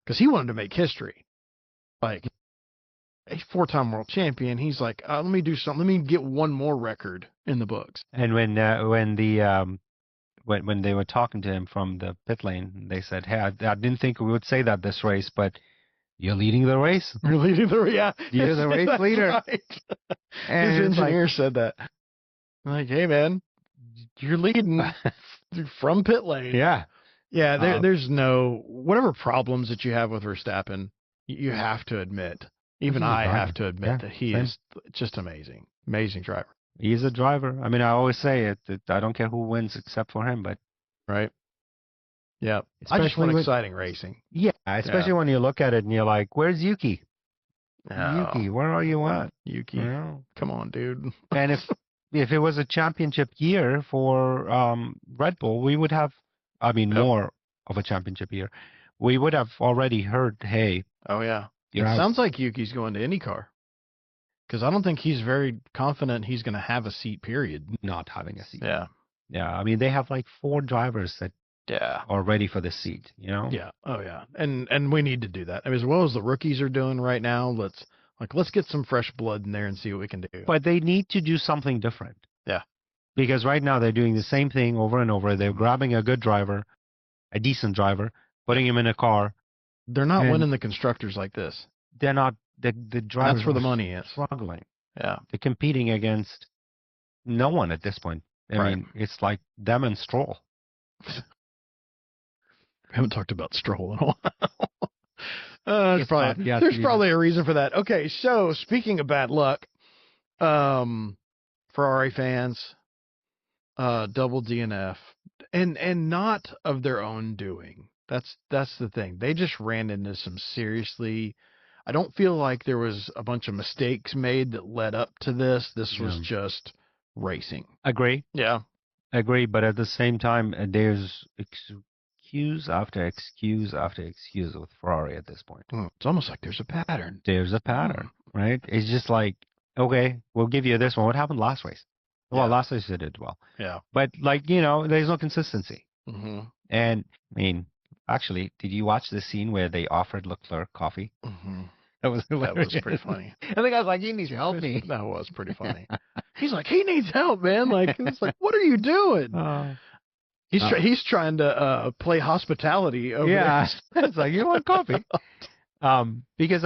because he wanted to make history. Like a 4-time world champion, he's like, let me do something. Let me get one more record in the books. And when they were talking to him from the pit lane, they said, "Hey, I didn't think we would say that this race, but you're leading the race. You're leading the race. You're the race leader." Right. And his engineer said that. I'm like, hey man, you're leading from pit lane. Yeah. Yeah. There's no whatever problems that you have with Verstappen. You have to admit, even I have to admit that he is just amazing. Amazing driver. He's a driver. I mean, I always say it. I don't care who wins except for him, but. Right. Yeah. I just want exciting racing. Yeah. Especially when you look at it and you're like, where's Yuki? Oh, Yuki, where are you at? Yuki. Come on, dude. And if it was a championship year for Red Bull, we would have, more of a championship year. We would have already heard, hey. Oh, yeah. It sounds like Yuki's going to IndyCar. Because I don't think he's very confident he's going to have a seat, period. Not having a seat. Yeah. Yeah. I mean, they have like 4 drivers that are ready for the seat, Yeah. Oh, yeah. And we need to do that. I mean, as well as the rookies are doing right now, let's get some fresh blood in there and see what we can do. But they need to do something different. Yeah. Because right now they're doing the same thing over and over. They're grabbing a good driver, a decent driver, putting him in a car. They're not winning the constructors like this. They're not. The drivers. That's where the money is. Struggling. Yeah. They're competing against no one at this point. I mean, it's like them and Stroll. We haven't talked about Stroll in a while. There's probably a reason for that. Okay, so speaking of bad luck, Ferrari fans, double DNF, and not of their own doing. That's the thing. They just ran into some seriously. I don't feel like there was a bunch of mistakes made that led up to this. This was just racing. Agree. Yeah. Agree, but at the same time, there's excuse after excuse after excuse with Ferrari at this point. It's almost like there's a pattern. There's a pattern, right? It's just like, okay, we'll give you this one. What happened last race? Well, last race they did well. Yeah. But there's no consistency. Mm-hmm. And I mean, actually, did you watch the scene where they offered Leclerc coffee? Mm-hmm. That was pretty funny. And the guy's like, he needs to help me. That was pretty funny. He's like, he needs help, man. Like, it's like, what are you doing? He's trying to play hospitality over there. It's like, you want coffee? Because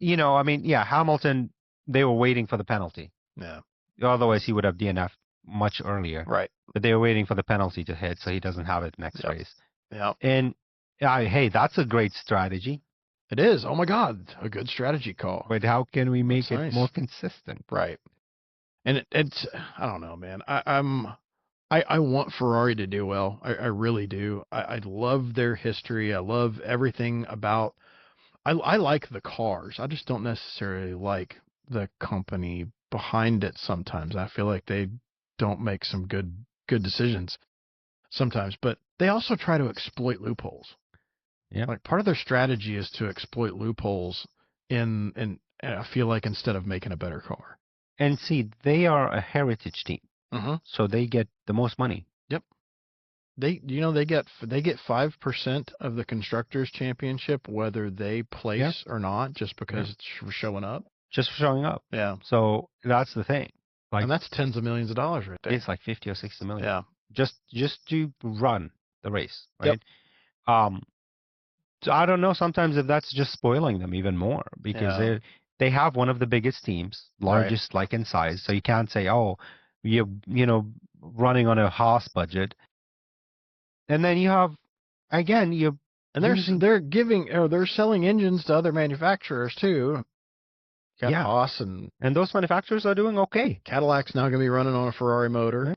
Hamilton, they were waiting for the penalty. Yeah. Otherwise, he would have DNF'd much earlier. Right. But they were waiting for the penalty to hit, so he doesn't have it next race. Yeah. And hey, that's a great strategy. It is. Oh my God, a good strategy call. But how can we make it more consistent? Right. And it's I don't know, man. I want Ferrari to do well. I really do. I love their history. I love everything about. I like the cars. I just don't necessarily like the company behind it. Sometimes I feel like they don't make some good decisions. Sometimes, but they also try to exploit loopholes. Yeah. Like part of their strategy is to exploit loopholes in I feel like instead of making a better car. And see, they are a heritage team. Mm-hmm. So they get the most money. Yep. They get 5% of the Constructors' Championship, whether they place or not, just because it's showing up. Just for showing up. Yeah. So that's the thing. Like, and that's tens of millions of dollars right there. It's like 50 or 60 million. Yeah. Just to run the race, right? Yep. So I don't know sometimes if that's just spoiling them even more because they have one of the biggest teams, largest like in size. So you can't say, oh, you're running on a Haas budget. And then you have they're selling engines to other manufacturers too. Got Haas and those manufacturers are doing okay. Cadillac's now going to be running on a Ferrari motor.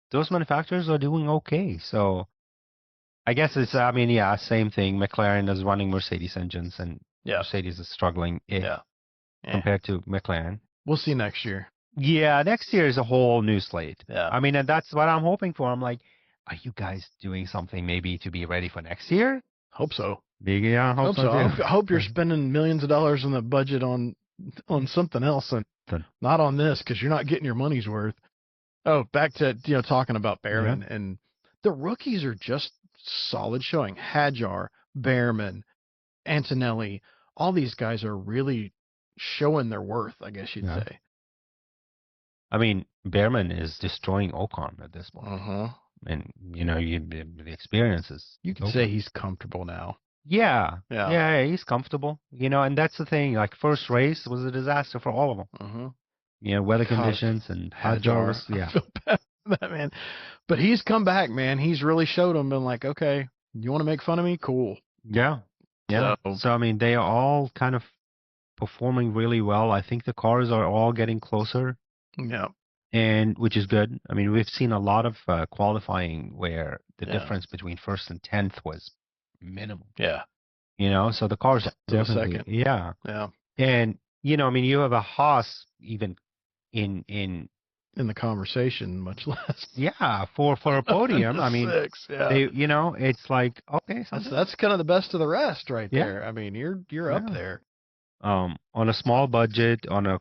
Those manufacturers are doing okay. So I guess it's same thing. McLaren is running Mercedes engines and Yeah. Mercedes is struggling compared to McLaren. We'll see next year. Yeah, next year is a whole new slate. Yeah. I mean, and that's what I'm hoping for. I'm like, are you guys doing something maybe to be ready for next year? Hope so. Yeah, I hope so too. I hope you're spending millions of dollars in the budget on something else and not on this, because you're not getting your money's worth. Oh, back to talking about Behrman, and the rookies are just solid showing. Hadjar, Behrman, Antonelli, all these guys are really showing their worth, I guess you'd say. I mean, Behrman is destroying Ocon at this point. Uh-huh. And, the experiences. You could say he's comfortable now. Yeah, he's comfortable. And that's the thing. Like, first race was a disaster for all of them. Uh-huh. Weather conditions and Hadjar. I feel bad for that, man. But he's come back, man. He's really showed them, been like, okay, you want to make fun of me? Cool. Yeah. Yeah. So, I mean, they are all kind of performing really well. I think the cars are all getting closer. Yeah. And which is good. I mean, we've seen a lot of qualifying where the difference between first and 10th was minimal. Yeah. So the cars definitely. Second. Yeah. Yeah. And, I mean, you have a Haas even in the conversation, much less. Yeah, for a podium. I mean, they, it's like, okay. That's kind of the best of the rest right there. I mean, you're up there. On a small budget, on a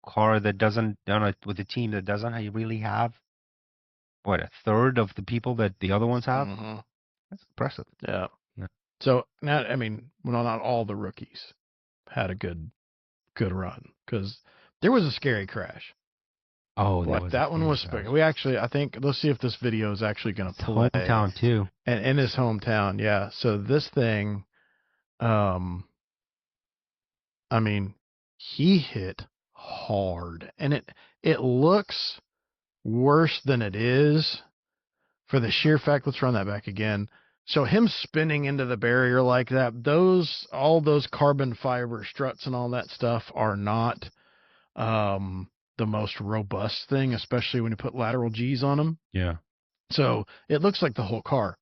car that doesn't, with a team that doesn't really have, a third of the people that the other ones have. Mm-hmm. That's impressive. Yeah. So now, I mean, not all the rookies had a good run, because there was a scary crash. Oh, that one was spooky. We actually, I think, let's see if this video is actually going to play. Hometown too. And in his hometown, yeah. So this thing, I mean, he hit hard, and it looks worse than it is, for the sheer fact. Let's run that back again. So him spinning into the barrier like that, all those carbon fiber struts and all that stuff are not the most robust thing, especially when you put lateral G's on them. Yeah. So it looks like the whole car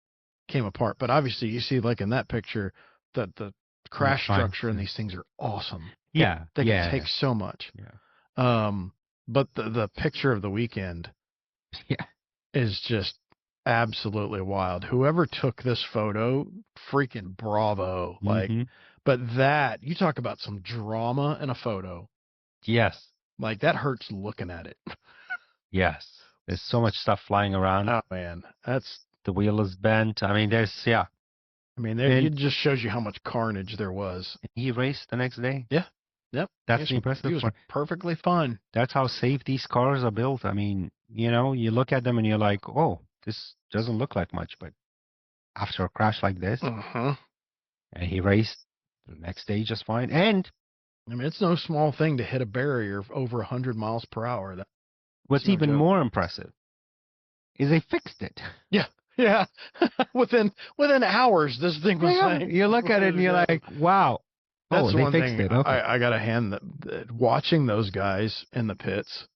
came apart, but obviously you see, like in that picture, that the crash structure and these things are awesome. Yeah. They can take so much. Yeah. But the picture of the weekend is just absolutely wild. Whoever took this photo, freaking bravo. Like, but that, you talk about some drama in a photo. Yes. Like, that hurts looking at it. Yes. There's so much stuff flying around. Oh, man. The wheel is bent. I mean, I mean, it just shows you how much carnage there was. He raced the next day. Yeah. Yep. That's the impressive part. He was perfectly fine. That's how safe these cars are built. I mean, you look at them and you're like, oh, this doesn't look like much, but after a crash like this, and he raced the next day just fine. And I mean, it's no small thing to hit a barrier of over 100 miles per hour. What's even more impressive is they fixed it. Yeah. Yeah. within hours, this thing was saying. You look at it and you're like, wow. That's they one fixed thing. It. Okay. I got to hand that watching those guys in the pits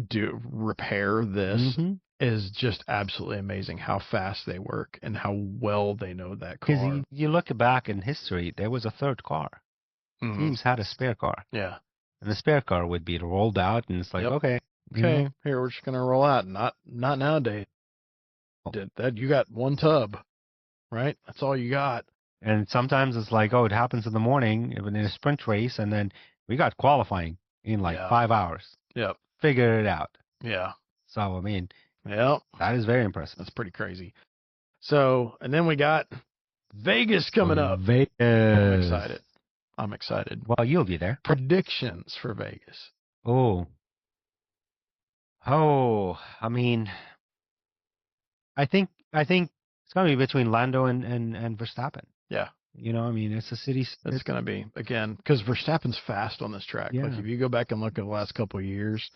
repair this is just absolutely amazing, how fast they work and how well they know that car. Because you look back in history, there was a third car. Teams had a spare car. Yeah. And the spare car would be rolled out, and it's like, okay. Here, we're just going to roll out. Not nowadays. That you got one tub, right? That's all you got. And sometimes it's like, oh, it happens in the morning in a sprint race, and then we got qualifying in like 5 hours. Yep. Figure it out. Yeah. So, I mean, that is very impressive. That's pretty crazy. So, and then we got Vegas coming up. Vegas. I'm excited. Well, you'll be there. Predictions for Vegas. Oh, I mean, I think it's going to be between Lando and Verstappen. Yeah. I mean, it's a city. It's going to be, again, because Verstappen's fast on this track. Yeah. Like, if you go back and look at the last couple of years,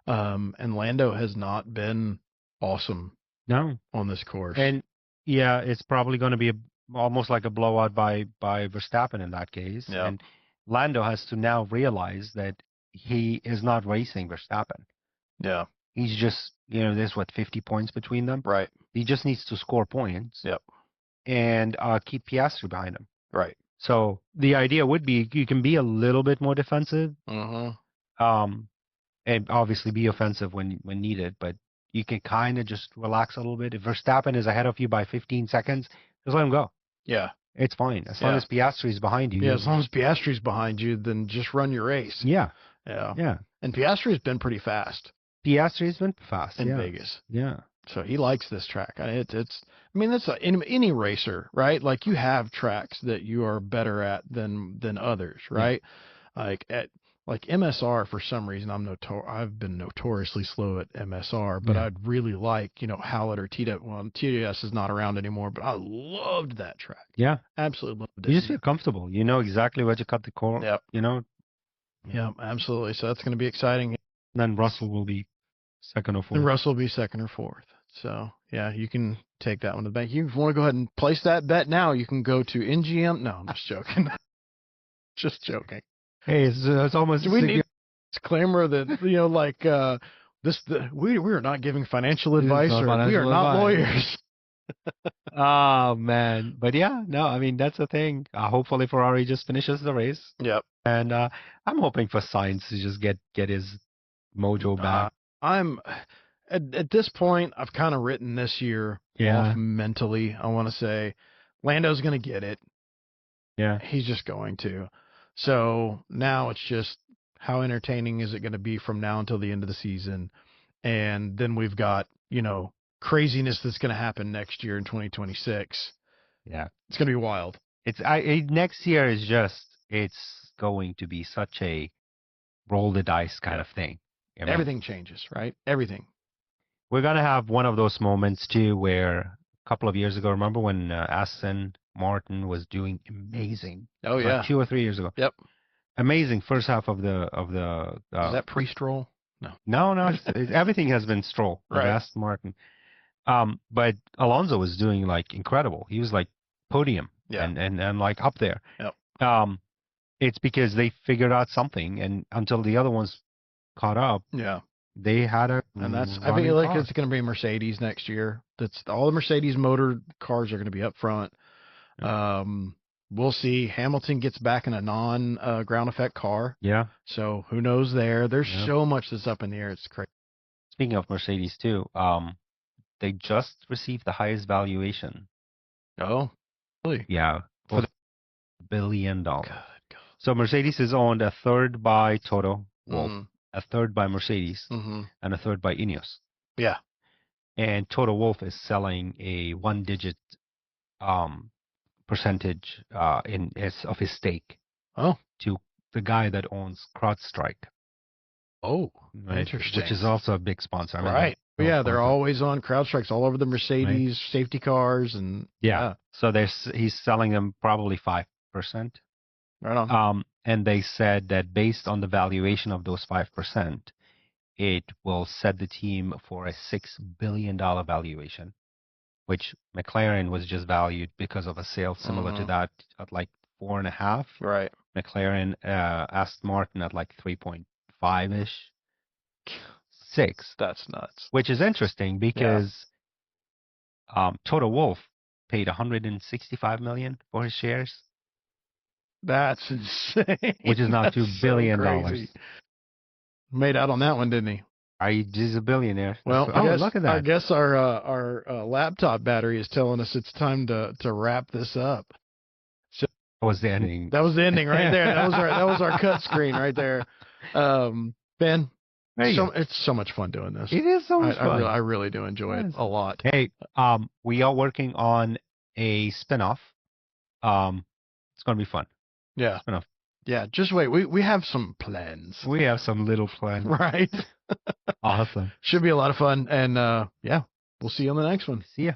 and Lando has not been awesome on this course. And, it's probably going to be almost like a blowout by Verstappen in that case. Yep. And Lando has to now realize that he is not racing Verstappen. Yeah. He's just, there's 50 points between them. Right. He just needs to score points. Yep. And keep Piastri behind him. Right. So the idea would be you can be a little bit more defensive, and obviously be offensive when needed, but you can kind of just relax a little bit. If Verstappen is ahead of you by 15 seconds, just let him go. Yeah. It's fine. As long as Piastri is behind you. Yeah, as long as Piastri's behind you, then just run your race. Yeah. Yeah. Yeah. And Piastri's been pretty fast. Piastri's been fast in Vegas. Yeah. So he likes this track. It's I mean, that's any racer, right? Like you have tracks that you are better at than others, right? Yeah. Like MSR, for some reason, I've been notoriously slow at MSR, but I'd really like, Hallett or TWS. Well, TWS is not around anymore, but I loved that track. Yeah. Absolutely loved it. You just feel comfortable. You know exactly where to cut the corner. Yep. Yeah, absolutely. So that's going to be exciting. Then Russell will be second or fourth. And Russell will be second or fourth. So, yeah, you can take that one to the bank. You want to go ahead and place that bet now, you can go to NGM. No, I'm just joking. Just joking. Hey, it's almost. Do we need a disclaimer that we are not giving financial advice, or we are not lawyers. Oh man, but I mean that's the thing. Hopefully Ferrari just finishes the race. Yep. And I'm hoping for Sainz to just get his mojo back. I'm at this point. I've kind of written this year off mentally. I want to say Lando's going to get it. Yeah, he's just going to. So now it's just how entertaining is it going to be from now until the end of the season? And then we've got, craziness that's going to happen next year in 2026. Yeah. It's going to be wild. Next year is it's going to be such a roll the dice kind of thing. I mean, everything changes, right? Everything. We're going to have one of those moments too where a couple of years ago, remember when Aston Martin was doing amazing? Oh yeah. Like 2 or 3 years ago. Yep. Amazing first half of the. Is that pre-Stroll? No. Everything has been Stroll. Right. Aston Martin. But Alonso was doing like incredible. He was like podium. Yeah. And like up there. Yep. It's because they figured out something, and until the other ones caught up. Yeah. They had a. And I feel like it's going to be Mercedes next year. That's all the Mercedes motor cars are going to be up front. Yeah. We'll see. Hamilton gets back in a non-ground effect car. Yeah. So who knows there? There's so much that's up in the air. It's crazy. Speaking of Mercedes too, they just received the highest valuation. Oh, really? Yeah. For $1 billion. God. So Mercedes is owned a third by Toto Wolff, a third by Mercedes, and a third by Ineos. Yeah. And Toto Wolff is selling a one-digit percentage of his stake to the guy that owns CrowdStrike. Oh, right? Interesting. Which is also a big sponsor. I mean, right. Yeah, they're always on CrowdStrikes all over the Mercedes safety cars. And so he's selling them probably 5%. Right on. And they said that based on the valuation of those 5%, it will set the team for a $6 billion valuation, which McLaren was just valued because of a sale similar to that at like 4.5. Right. McLaren, Aston Martin at like 3.5-ish. 6. That's nuts. Which is interesting because Toto Wolff paid $165 million for his shares. That's insane. Which is now $2 billion. Made out on that one, didn't he? He's a billionaire. Well, look at that. I guess our laptop battery is telling us it's time to wrap this up. So that was the ending. That was the ending right there. That was our cut screen right there. Ben, it's so much fun doing this. It is so much fun. I really do enjoy it a lot. Hey, we are working on a spinoff. It's going to be fun. Yeah. Spinoff. Yeah, just wait. We have some plans. We have some little plans. Right. Awesome. Should be a lot of fun. And we'll see you on the next one. See ya.